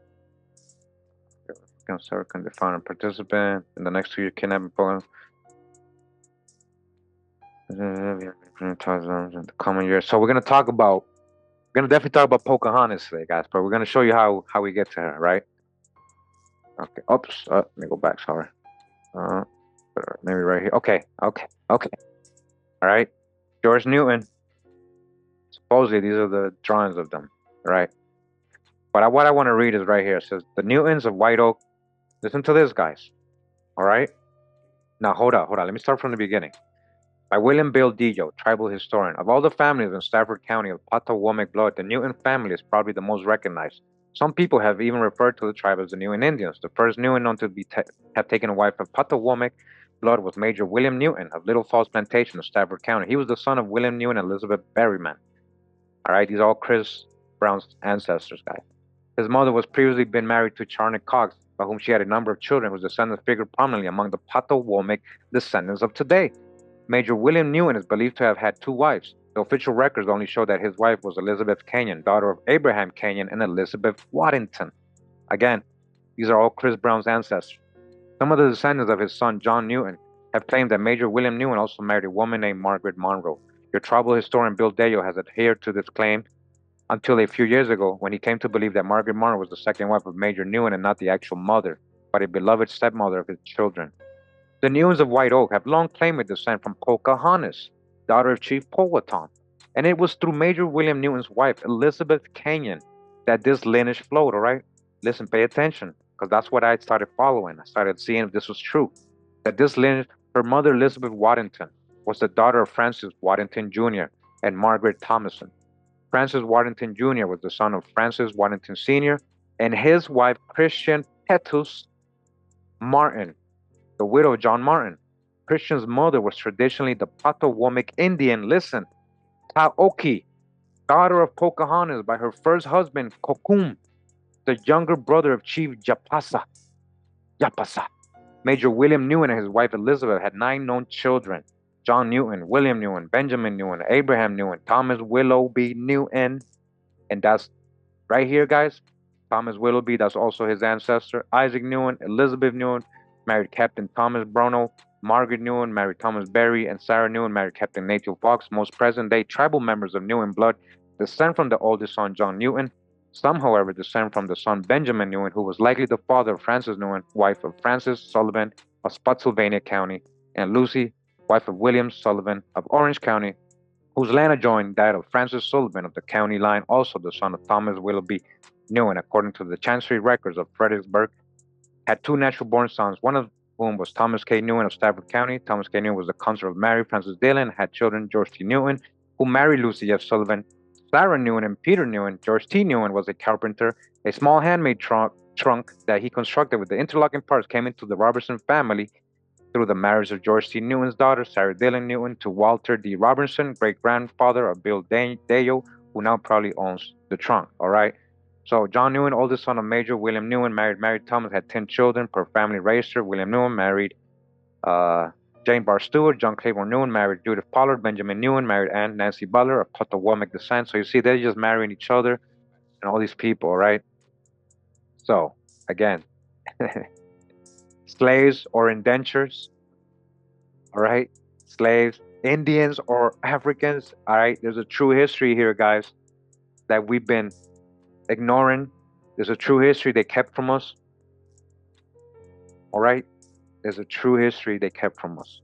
can define a participant in the next 2 year kidnapping program. The common year. So we're gonna definitely talk about Pocahontas today, guys. But we're gonna show you how we get to her, right? Okay. Oops. Let me go back. Sorry. Maybe right here. Okay. All right. George Newton, supposedly these are the drawings of them, right? But what I want to read is right here. It says, the Newtons of White Oak. Listen to this, guys. All right? Now, hold on. Let me start from the beginning. By William Bill Deyo, tribal historian. Of all the families in Stafford County of Patawomeck blood, the Newton family is probably the most recognized. Some people have even referred to the tribe as the Newton Indians. The first Newton known to have taken a wife of Patawomeck blood was Major William Newton of Little Falls Plantation of Stafford County. He was the son of William Newton and Elizabeth Berryman. All right, these are all Chris Brown's ancestors, guys. His mother was previously been married to Charnock Cox, by whom she had a number of children whose descendants figure prominently among the Patawomeck descendants of today. Major William Newman is believed to have had two wives. The official records only show that his wife was Elizabeth Kenyon, daughter of Abraham Kenyon and Elizabeth Waddington. Again, these are all Chris Brown's ancestors. Some of the descendants of his son John Newton have claimed that Major William Newman also married a woman named Margaret Monroe. Your tribal historian Bill Deyo has adhered to this claim until a few years ago when he came to believe that Margaret Monroe was the second wife of Major Newman and not the actual mother, but a beloved stepmother of his children. The Newmans of White Oak have long claimed descent from Pocahontas, daughter of Chief Powhatan, and it was through Major William Newton's wife, Elizabeth Kenyon, that this lineage flowed, all right? Listen, pay attention, because that's what I started following. I started seeing if this was true. That this lineage, her mother, Elizabeth Waddington, was the daughter of Francis Waddington Jr. and Margaret Thomason. Francis Waddington Jr. was the son of Francis Waddington Sr. and his wife, Christian Petus Martin, the widow of John Martin. Christian's mother was traditionally the Patawomeck Indian, listen, Taoki, daughter of Pocahontas by her first husband, Kokum, the younger brother of Chief Yapasa. Major William Newton and his wife Elizabeth had 9 known children. John Newton, William Newton, Benjamin Newton, Abraham Newton, Thomas Willoughby Newton, and that's right here, guys. Thomas Willoughby, that's also his ancestor. Isaac Newton, Elizabeth Newton, married Captain Thomas Brownell. Margaret Newton married Thomas Berry, and Sarah Newton married Captain Nathan Fox. Most present-day tribal members of Newton blood descend from the oldest son, John Newton. Some, however, descend from the son Benjamin Newton, who was likely the father of Frances Newton, wife of Francis Sullivan of Spotsylvania County, and Lucy, wife of William Sullivan of Orange County, whose land adjoined that of Francis Sullivan of the county line, also the son of Thomas Willoughby Newton, according to the Chancery records of Fredericksburg, had 2 natural-born sons, one of whom was Thomas K. Newman of Stafford County. Thomas K. Newman was the consort of Mary Frances Dillon, had children George T. Newton, who married Lucy F. Sullivan, Sarah Newman, and Peter Newman. George T. Newman was a carpenter. A small handmade trunk that he constructed with the interlocking parts came into the Robertson family through the marriage of George T. Newton's daughter, Sarah Dillon Newton, to Walter D. Robertson, great-grandfather of Bill Deyo, who now probably owns the trunk, all right? So John Newman, oldest son of Major William Newman, married Mary Thomas, had 10 children per family register. William Newman married Jane Barr Stewart. John Claiborne Newman married Judith Pollard. Benjamin Newman married Anne Nancy Butler of Patawomeck descent. So you see, they're just marrying each other and all these people, right? So, again, slaves or indentures, all right? Slaves, Indians or Africans, all right? There's a true history here, guys, that we've been ignoring. There's a true history they kept from us, all right? There's a true history they kept from us.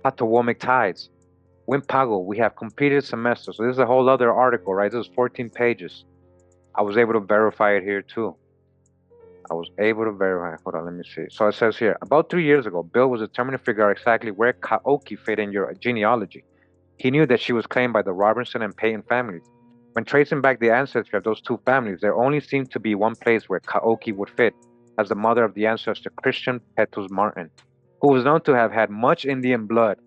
Patawomeck tides. Wimpago, we have completed semester. So this is a whole other article, right? This is 14 pages. I was able to verify it here too. Hold on, let me see. So it says here, about 3 years ago, Bill was determined to figure out exactly where Kaoki fit in your genealogy. He knew that she was claimed by the Robertson and Peyton families. When tracing back the ancestry of those 2 families, there only seemed to be one place where Kaoki would fit, as the mother of the ancestor Christian Petus Martin, who was known to have had much Indian blood.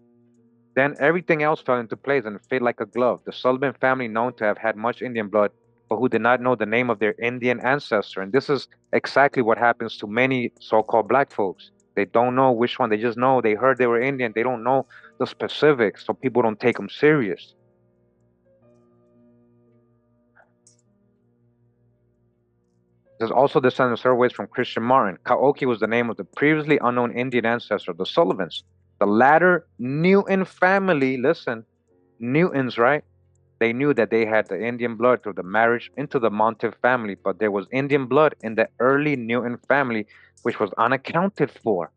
Then everything else fell into place and fit like a glove. The Sullivan family, known to have had much Indian blood, but who did not know the name of their Indian ancestor. And this is exactly what happens to many so-called black folks. They don't know which one. They just know they heard they were Indian. They don't know the specifics, so people don't take them serious. There's also descendants several ways from Christian Martin. Kaoki was the name of the previously unknown Indian ancestor of the Sullivans. The latter Newton family, listen, Newtons, right? They knew that they had the Indian blood through the marriage into the Monteith family, but there was Indian blood in the early Newton family, which was unaccounted for.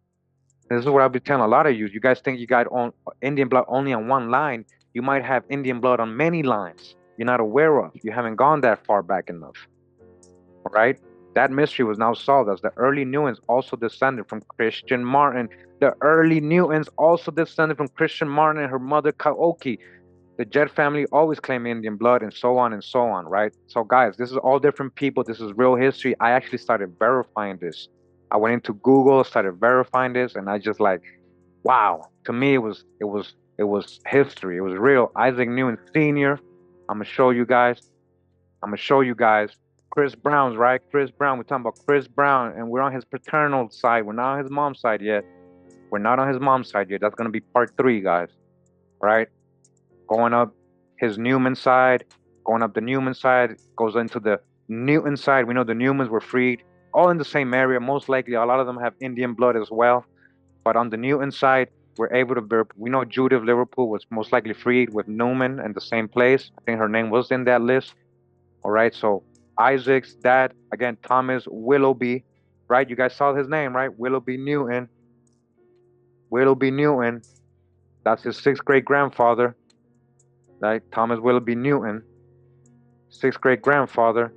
This is what I'll be telling a lot of you. You guys think you got on Indian blood only on one line. You might have Indian blood on many lines you're not aware of. You haven't gone that far back enough. All right? That mystery was now solved as the early Newmans also descended from Christian Martin. The early Newmans also descended from Christian Martin and her mother Kaoki. The Jet family always claimed Indian blood and so on and so on, right? So guys, this is all different people. This is real history. I actually started verifying this. I went into Google, started verifying this, and I just like, wow. To me, it was history. It was real. Isaac Newton Sr. I'm gonna show you guys. I'm gonna show you guys. Chris Brown's right. Chris Brown. We're talking about Chris Brown, and we're on his paternal side. We're not on his mom's side yet. We're not on his mom's side yet. That's gonna be part 3, guys. Right? Going up his Newman side, going up the Newman side, goes into the Newton side. We know the Newmans were freed, all in the same area. Most likely, a lot of them have Indian blood as well. But on the Newton side, we're able to. We know Judith Liverpool was most likely freed with Newman in the same place. I think her name was in that list. All right, so Isaac's dad, again, Thomas Willoughby, right? You guys saw his name, right? Willoughby Newton. Willoughby Newton. That's his 6th great grandfather, right? Thomas Willoughby Newton, 6th great grandfather.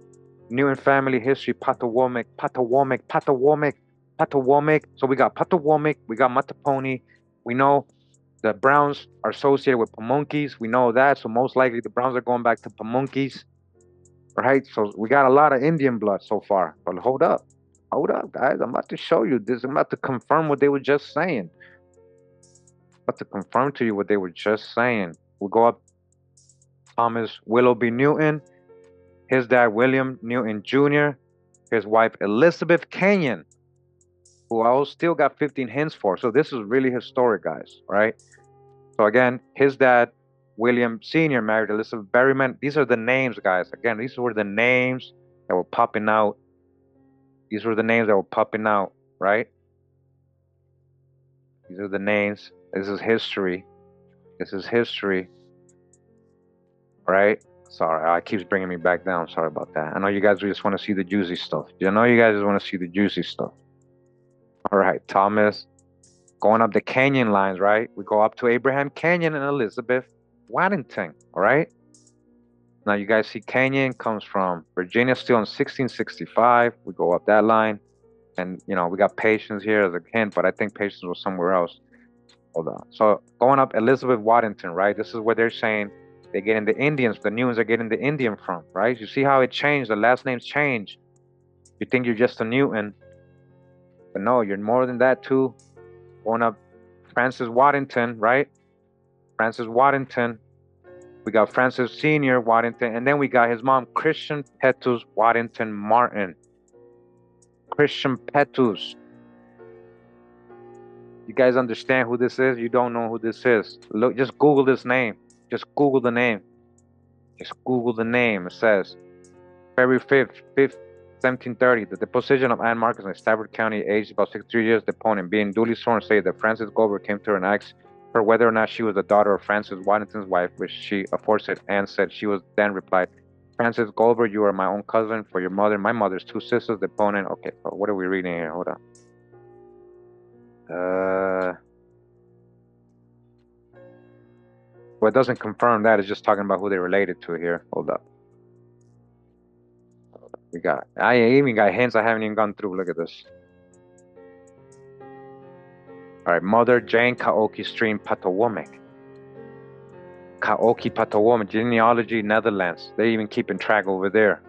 Newton family history, Patawomeck, Patawomeck, Patawomeck, Patawomeck. So we got Patawomeck, we got Mattaponi. We know the Browns are associated with Pamunkeys. We know that. So most likely the Browns are going back to Pamunkeys. Right? So we got a lot of Indian blood so far. But hold up. Hold up, guys. I'm about to show you this. I'm about to confirm what they were just saying. I'm about to confirm to you what they were just saying. We'll go up Thomas Willoughby Newton, his dad William Newton Jr., his wife Elizabeth Kenyon, who I still got 15 hints for. So this is really historic, guys, right? So again, his dad, William Sr., married Elizabeth Berryman. These are the names, guys. Again, these were the names that were popping out. These were the names that were popping out, right? These are the names. This is history. This is history, right? Sorry, it keeps bringing me back down. Sorry about that. I know you guys just want to see the juicy stuff. You know you guys just want to see the juicy stuff. All right, Thomas. Going up the Canyon lines, right? We go up to Abraham Canyon and Elizabeth Waddington, all right? Now you guys see Canyon comes from Virginia still in 1665. We go up that line. And, you know, we got Patience here as a hint, but I think Patience was somewhere else. Hold on. So going up Elizabeth Waddington, right? This is where they're saying they're getting the Indians. The Newmans are getting the Indian from, right? You see how it changed? The last names change. You think you're just a Newton. But no, you're more than that too. Going up Francis Waddington, right? Francis Waddington. We got Francis Sr. Waddington. And then we got his mom, Christian Petrus Waddington Martin. Christian Petrus. You guys understand who this is? You don't know who this is. Look, just Google this name. Just Google the name. Just Google the name. It says February 5th, 1730, the deposition of Anne Marcus in Stafford County, aged about 63 years, deponent, being duly sworn, say that Francis Goldberg came to her and asked her whether or not she was the daughter of Francis Waddington's wife, which she aforesaid. Anne said she was, then replied, Francis Goldberg, you are my own cousin, for your mother, my mother's 2 sisters, deponent. Okay, so what are we reading here? Hold on. Well, it doesn't confirm that. It's just talking about who they related to here. Hold up. I even got hints I haven't even gone through. Look at this. All right, Mother Jane Kaoki Stream Patawomeck. Kaoki Patawomeck, genealogy, Netherlands. They even keeping track over there.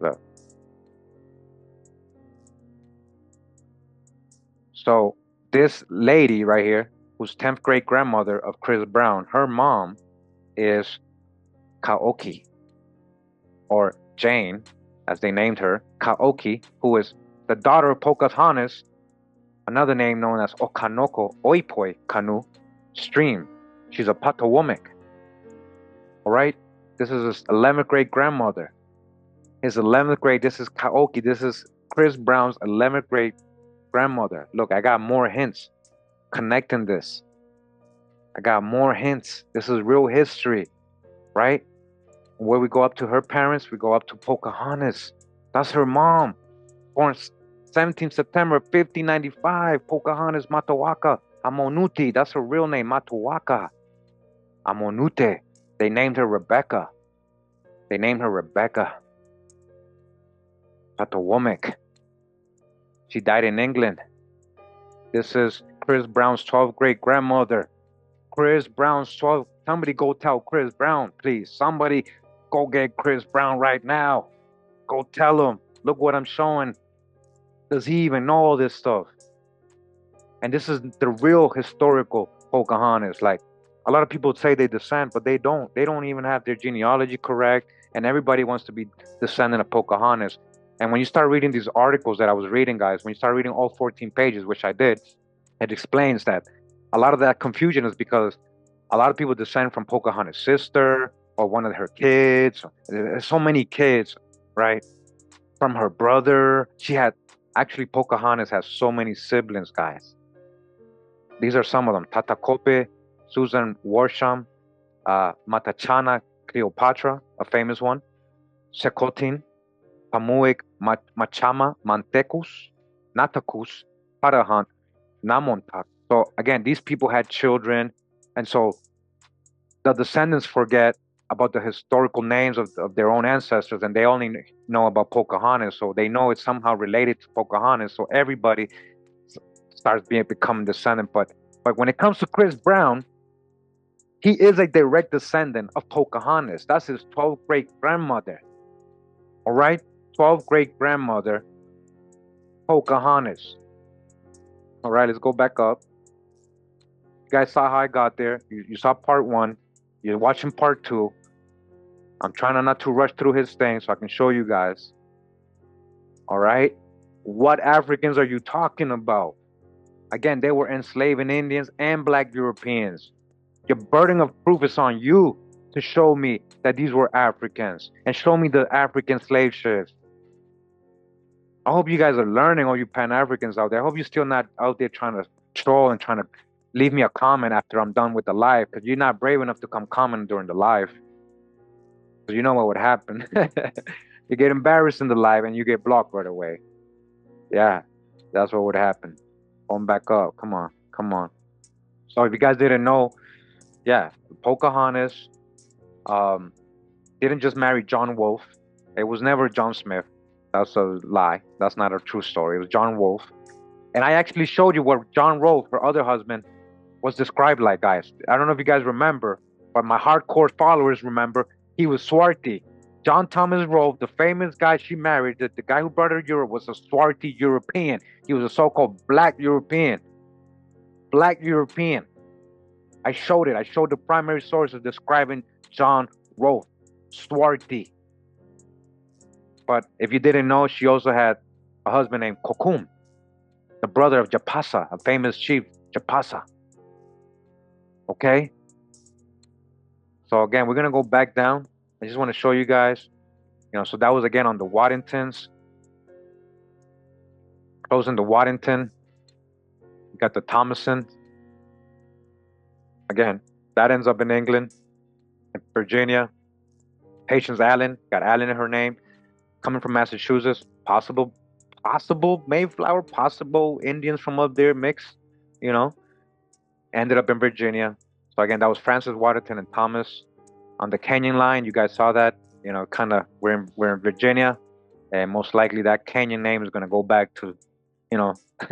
Look. So this lady right here, who's 10th great grandmother of Chris Brown, her mom is Kaoki, or Jane, as they named her, Kaoki, who is the daughter of Pocahontas, another name known as Okanoko Oipoi Kanu Stream. She's a Patawomeck. All right? This is his 11th great grandmother. His 11th great, this is Kaoki. This is Chris Brown's 11th great grandmother. Look, I got more hints connecting this. I got more hints. This is real history, right? Where we go up to her parents, we go up to Pocahontas. That's her mom. Born 17th September 1595, Pocahontas Matawaka Amonuti. That's her real name, Matawaka Amonute. They named her Rebecca. They named her Rebecca. Patawomeck. She died in England. This is Chris Brown's 12th great grandmother. Chris Brown's 12th. Somebody go tell Chris Brown, please. Somebody go get Chris Brown right now. Go tell him. Look what I'm showing. Does he even know all this stuff? And this is the real historical Pocahontas. Like, a lot of people say they descend, but they don't. They don't even have their genealogy correct. And everybody wants to be descendant of Pocahontas. And when you start reading these articles that I was reading, guys, when you start reading all 14 pages, which I did, it explains that a lot of that confusion is because a lot of people descend from Pocahontas' sister or one of her kids. There's so many kids, right? From her brother. Actually, Pocahontas has so many siblings, guys. These are some of them. Tatacope, Susan Warsham, Matachana Cleopatra, a famous one. Secotin, Pamunkey, Machama, Mantecus, Natacus, Parahant, Namontac. So again, these people had children, and so the descendants forget about the historical names of their own ancestors, and they only know about Pocahontas, so they know it's somehow related to Pocahontas, so everybody starts becoming descendant. But when it comes to Chris Brown, he is a direct descendant of Pocahontas. That's his 12th great grandmother. All right, 12th great grandmother, Pocahontas. All right, let's go back up. You guys saw how I got there. You saw part 1. You're watching part 2. I'm trying not to rush through his thing so I can show you guys. All right, what Africans are you talking about? Again, they were enslaving Indians and Black Europeans. Your burden of proof is on you to show me that these were Africans and show me the African slave ships. I hope you guys are learning, all you Pan-Africans out there. I hope you're still not out there trying to troll and trying to leave me a comment after I'm done with the live, because you're not brave enough to come comment during the live. So you know what would happen. You get embarrassed in the live and you get blocked right away. Yeah, that's what would happen. Going back up. Come on. Come on. So if you guys didn't know, yeah, Pocahontas didn't just marry John Wolfe. It was never John Smith. That's a lie. That's not a true story. It was John Wolfe. And I actually showed you what John Wolfe, her other husband, was described like, guys. I don't know if you guys remember, but my hardcore followers remember, he was swarthy. John Thomas Rolfe, the famous guy she married, the guy who brought her to Europe, was a swarthy European. He was a so-called Black European. Black European. I showed it. I showed the primary sources describing John Rolfe. Swarthy. But if you didn't know, she also had a husband named Kokum, the brother of Japasa, a famous chief, Japasa. Okay? So again, we're going to go back down. I just want to show you guys, so that was again on the Waddingtons. Closing the Waddington. You got the Thomason. Again, that ends up in England, in Virginia. Patience Allen, got Allen in her name. Coming from Massachusetts, possible Mayflower, possible Indians from up there mixed, ended up in Virginia. So again, that was Francis Waddington and Thomas. On the Canyon line, you guys saw that, kind of, we're in Virginia, and most likely that Canyon name is going to go back to,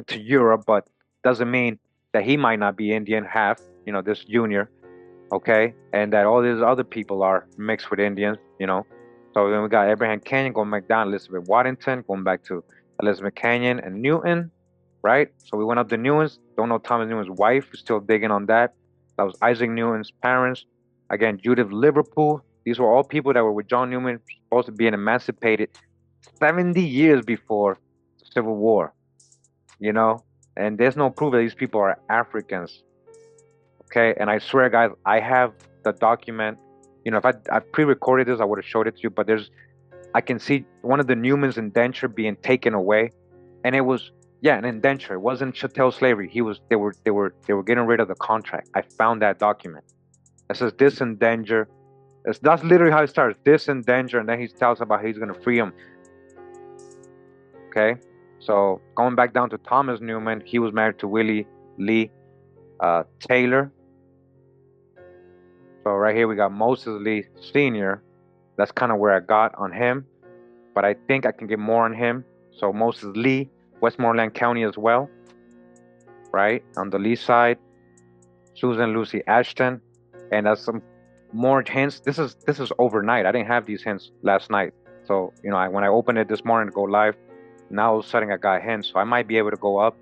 to Europe, but doesn't mean that he might not be Indian half, this junior, okay, and that all these other people are mixed with Indians, So then we got Abraham Canyon going back down, Elizabeth Waddington, going back to Elizabeth Canyon and Newton, right? So we went up to Newton's. Don't know Thomas Newton's wife. We're still digging on that. That was Isaac Newton's parents. Again, Judith Liverpool. These were all people that were with John Newman, supposed to be emancipated 70 years before the Civil War, And there's no proof that these people are Africans, okay? And I swear, guys, I have the document. If I pre-recorded this, I would have showed it to you. But I can see one of the Newman's indenture being taken away, and it was an indenture. It wasn't chattel slavery. They were getting rid of the contract. I found that document. It says this indenture. That's literally how it starts. This indenture, and then he tells about he's going to free him. Okay, So going back down to Thomas Newman, he was married to Willie Lee Taylor. So right here we got Moses Lee Sr. That's kind of where I got on him, but I think I can get more on him. So Moses Lee, Westmoreland County as well, right? On the Lee side, Susan Lucy Ashton, and that's some more hints. This is overnight. I didn't have these hints last night. So when I opened it this morning to go live, now all of a sudden I got hints. So I might be able to go up.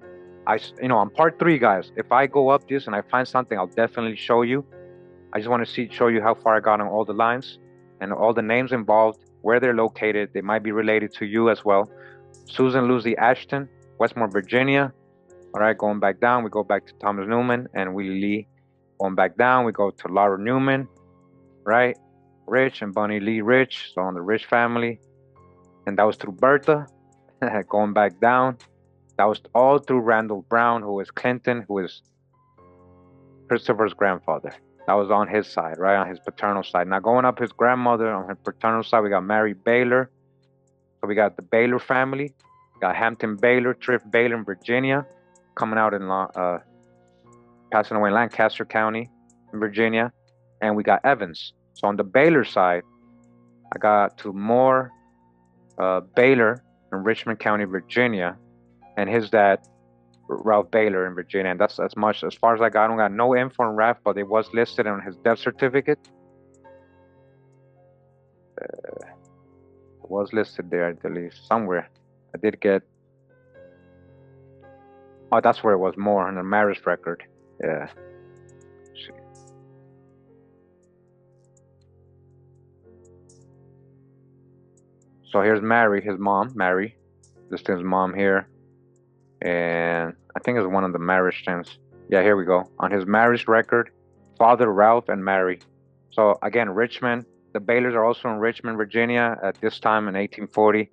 On part 3, guys. If I go up this and I find something, I'll definitely show you. I just want to show you how far I got on all the lines and all the names involved, where they're located. They might be related to you as well. Susan Lucy Ashton, Westmore, Virginia. All right, going back down, we go back to Thomas Newman and Willie Lee. Going back down, we go to Laura Newman, right? Rich and Bunny Lee Rich, so on the Rich family. And that was through Bertha. Going back down, that was all through Randall Brown, who is Clinton, who is Christopher's grandfather. That was on his side, right? On his paternal side. Now going up his grandmother on her paternal side, we got Mary Baylor. So we got the Baylor family. We got Hampton Baylor, Thrift Baylor in Virginia, coming out in passing away in Lancaster County in Virginia. And we got Evans. So on the Baylor side, I got to Moore Baylor in Richmond County, Virginia, and his dad, Ralph Baylor in Virginia. And that's as much as far as I got. I don't got no info on Ralph, but it was listed on his death certificate. It was listed there, I believe, somewhere. I did get. Oh, that's where it was more on the marriage record. Yeah. Let's see. So here's Mary, his mom, Mary. This is his mom here. And I think it's one of the marriage things. Yeah, here we go. On his marriage record, father Ralph and Mary. So again, Richmond. The Baylors are also in Richmond, Virginia at this time in 1840.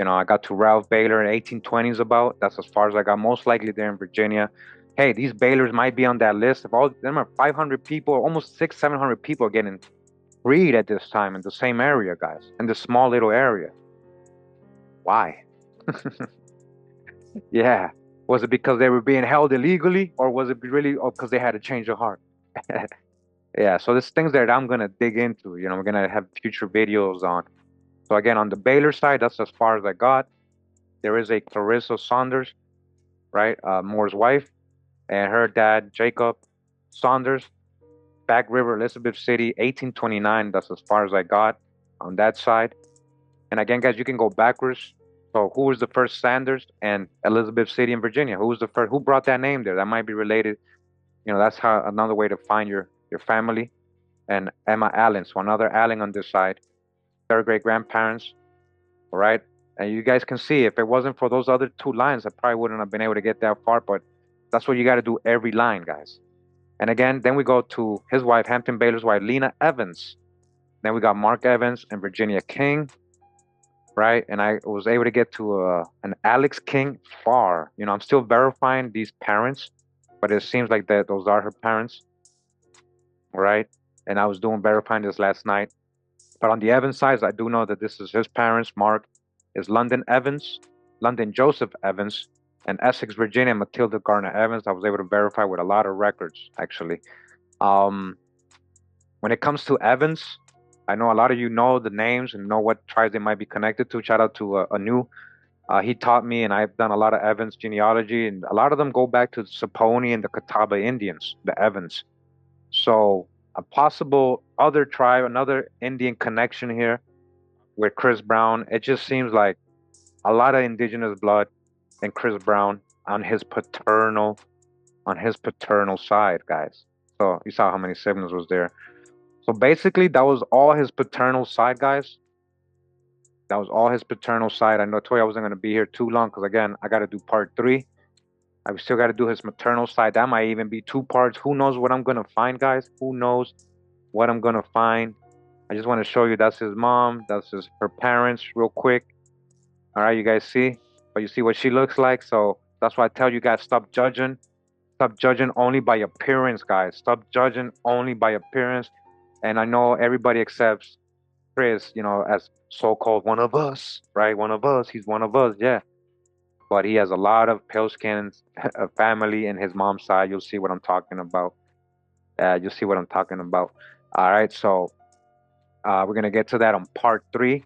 I got to Ralph Baylor in 1820s about. That's as far as I got. Most likely they're in Virginia. Hey, these Baylors might be on that list. If all them are 500 people, almost 700 people are getting freed at this time in the same area, guys, in this small little area. Why? Yeah. Was it because they were being held illegally, or was it really because they had to change their heart? Yeah, so there's things that I'm gonna dig into. We're gonna have future videos on. So again, on the Baylor side, that's as far as I got. There is a Clarissa Saunders, right, Moore's wife, and her dad Jacob Saunders, Back River, Elizabeth City, 1829. That's as far as I got on that side. And again, guys, you can go backwards. So who was the first Sanders and Elizabeth City in Virginia? Who was the first? Who brought that name there? That might be related. That's how another way to find your family. And Emma Allen, so another Allen on this side, third great grandparents. All right, and you guys can see if it wasn't for those other 2 lines, I probably wouldn't have been able to get that far. But that's what you got to do every line, guys. And again, then we go to his wife, Hampton Baylor's wife, Lena Evans. Then we got Mark Evans and Virginia King. Right, and I was able to get to an Alex King Farr. I'm still verifying these parents, but it seems like that those are her parents. Right, and I was verifying this last night. But on the Evans side, I do know that this is his parents. Mark is London Evans, London Joseph Evans, and Essex, Virginia, Matilda Garner Evans. I was able to verify with a lot of records, actually. When it comes to Evans, I know a lot of you know the names and know what tribes they might be connected to. Shout out to Anu. He taught me, and I've done a lot of Evans genealogy, and a lot of them go back to the Saponi and the Catawba Indians, the Evans. So a possible other tribe, another Indian connection here with Chris Brown. It just seems like a lot of indigenous blood in Chris Brown on his paternal side, guys. So you saw how many siblings was there. So basically, that was all his paternal side, guys. That was all his paternal side. I know I told you I wasn't going to be here too long because, again, I got to do part 3. I still got to do his maternal side. That might even be 2 parts. Who knows what I'm going to find, guys? Who knows what I'm going to find? I just want to show you that's his mom. That's her parents real quick. All right, you guys see? But you see what she looks like? So that's why I tell you guys, stop judging. Stop judging only by appearance, guys. Stop judging only by appearance. And I know everybody accepts Chris, as so-called one of us, right? One of us. He's one of us, yeah. but he has a lot of pale skin family in his mom's side. You'll see what I'm talking about. You'll see what I'm talking about. All right, so we're gonna get to that on part 3.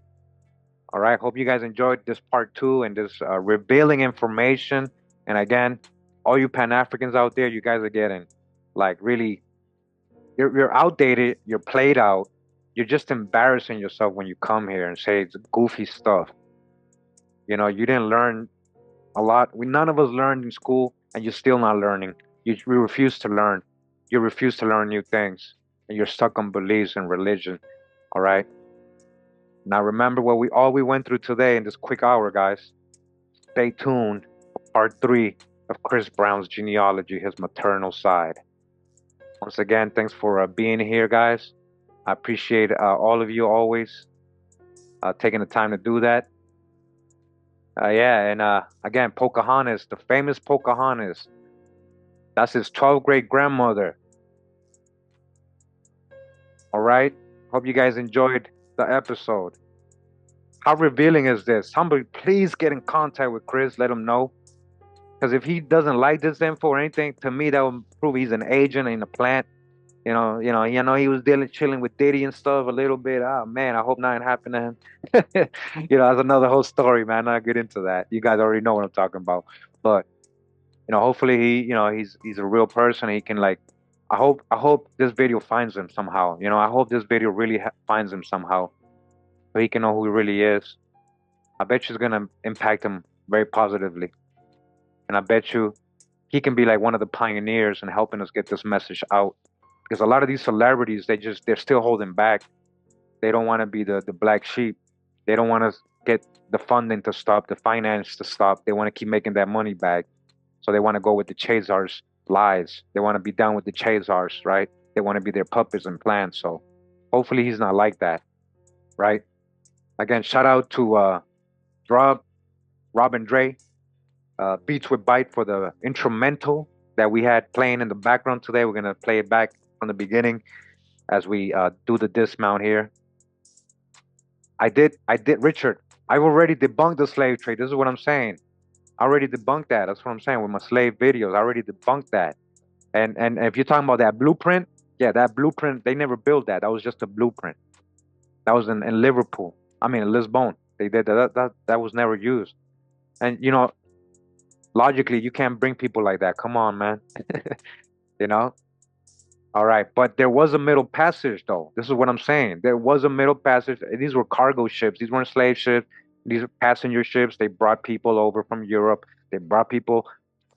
All right, hope you guys enjoyed this part 2 and this revealing information. And again, all you Pan Africans out there, you guys are getting like really, you're outdated, you're played out, you're just embarrassing yourself when you come here and say it's goofy stuff. You know, you didn't learn a lot. None of us learned in school, and you're still not learning. We refuse to learn. You refuse to learn new things, and you're stuck on beliefs and religion. All right. Now remember what we went through today in this quick hour, guys. Stay tuned for part 3 of Chris Brown's genealogy, his maternal side. Once again, thanks for being here, guys. I appreciate all of you always taking the time to do that. Yeah, and again, Pocahontas, the famous Pocahontas. That's his 12th great grandmother. All right. Hope you guys enjoyed the episode. How revealing is this? Somebody please get in contact with Chris. Let him know. Because if he doesn't like this info or anything, to me that would prove he's an agent in the plant. He was chilling with Diddy and stuff a little bit. Oh man, I hope nothing happened to him. That's another whole story, man. Not get into that. You guys already know what I'm talking about. But hopefully he's a real person. He can like, I hope this video finds him somehow. I hope this video really finds him somehow, so he can know who he really is. I bet you it's gonna impact him very positively, and I bet you he can be like one of the pioneers in helping us get this message out. Because a lot of these celebrities, they're still holding back. They don't want to be the black sheep. They don't want to get the funding to stop, the finance to stop. They want to keep making that money back. So they want to go with the Chazars' lies. They want to be down with the Chazars, right? They want to be their puppets and plans. So hopefully he's not like that, right? Again, shout out to Rob and Dre, Beats with Bite for the instrumental that we had playing in the background today. We're gonna play it back from the beginning as we do the dismount here. I did, Richard. I've already debunked the slave trade. This is what I'm saying. I already debunked that. That's what I'm saying with my slave videos. I already debunked that. And if you're talking about that blueprint, yeah, that blueprint, they never built that. That was just a blueprint. That was in Liverpool. I mean, in Lisbon. They did that. That was never used. And logically, you can't bring people like that. Come on, man. you know. All right, but there was a middle passage, though. This is what I'm saying. There was a middle passage. These were cargo ships. These weren't slave ships. These are passenger ships. They brought people over from Europe. They brought people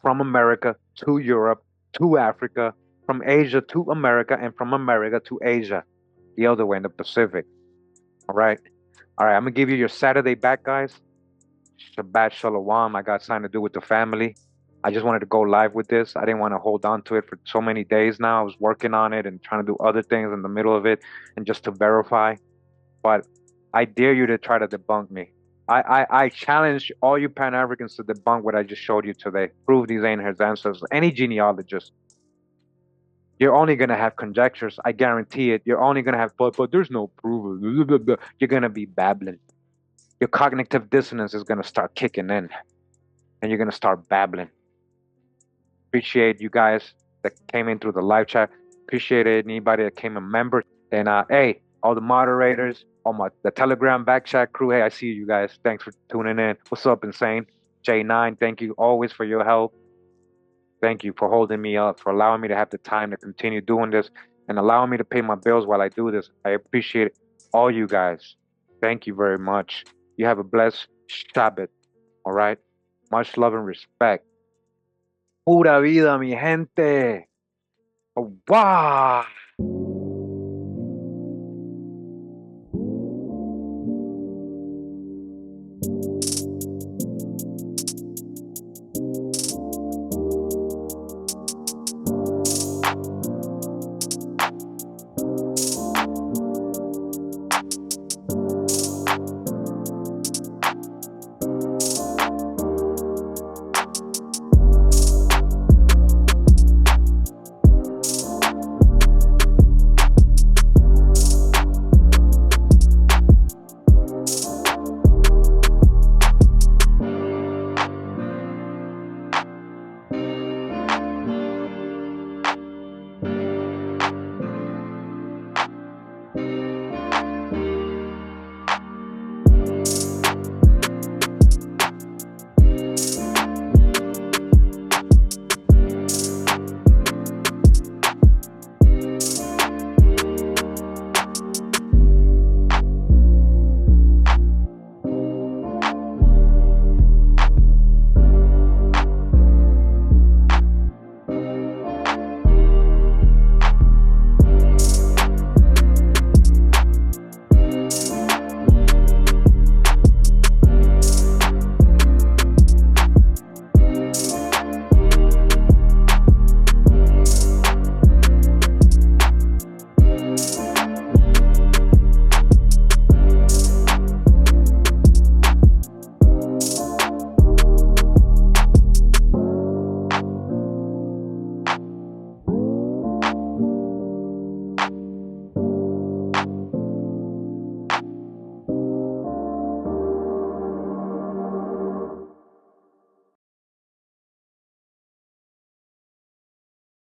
from America to Europe, to Africa, from Asia to America, and from America to Asia, the other way in the Pacific. All right. All right, I'm going to give you your Saturday back, guys. Shabbat Shalom. I got something to do with the family. I just wanted to go live with this. I didn't want to hold on to it for so many days now. I was working on it and trying to do other things in the middle of it and just to verify. But I dare you to try to debunk me. I challenge all you Pan-Africans to debunk what I just showed you today. Prove these ain't his ancestors. Any genealogist. You're only going to have conjectures. I guarantee it. You're only going to have, but there's no proof. You're going to be babbling. Your cognitive dissonance is going to start kicking in. And you're going to start babbling. Appreciate you guys that came in through the live chat. Appreciate anybody that came a member. And hey, all the moderators, the Telegram back chat crew. Hey, I see you guys. Thanks for tuning in. What's up, Insane? J9, thank you always for your help. Thank you for holding me up, for allowing me to have the time to continue doing this and allowing me to pay my bills while I do this. I appreciate all you guys. Thank you very much. You have a blessed Shabbat. All right? Much love and respect. Pura vida, mi gente. Oh, wow.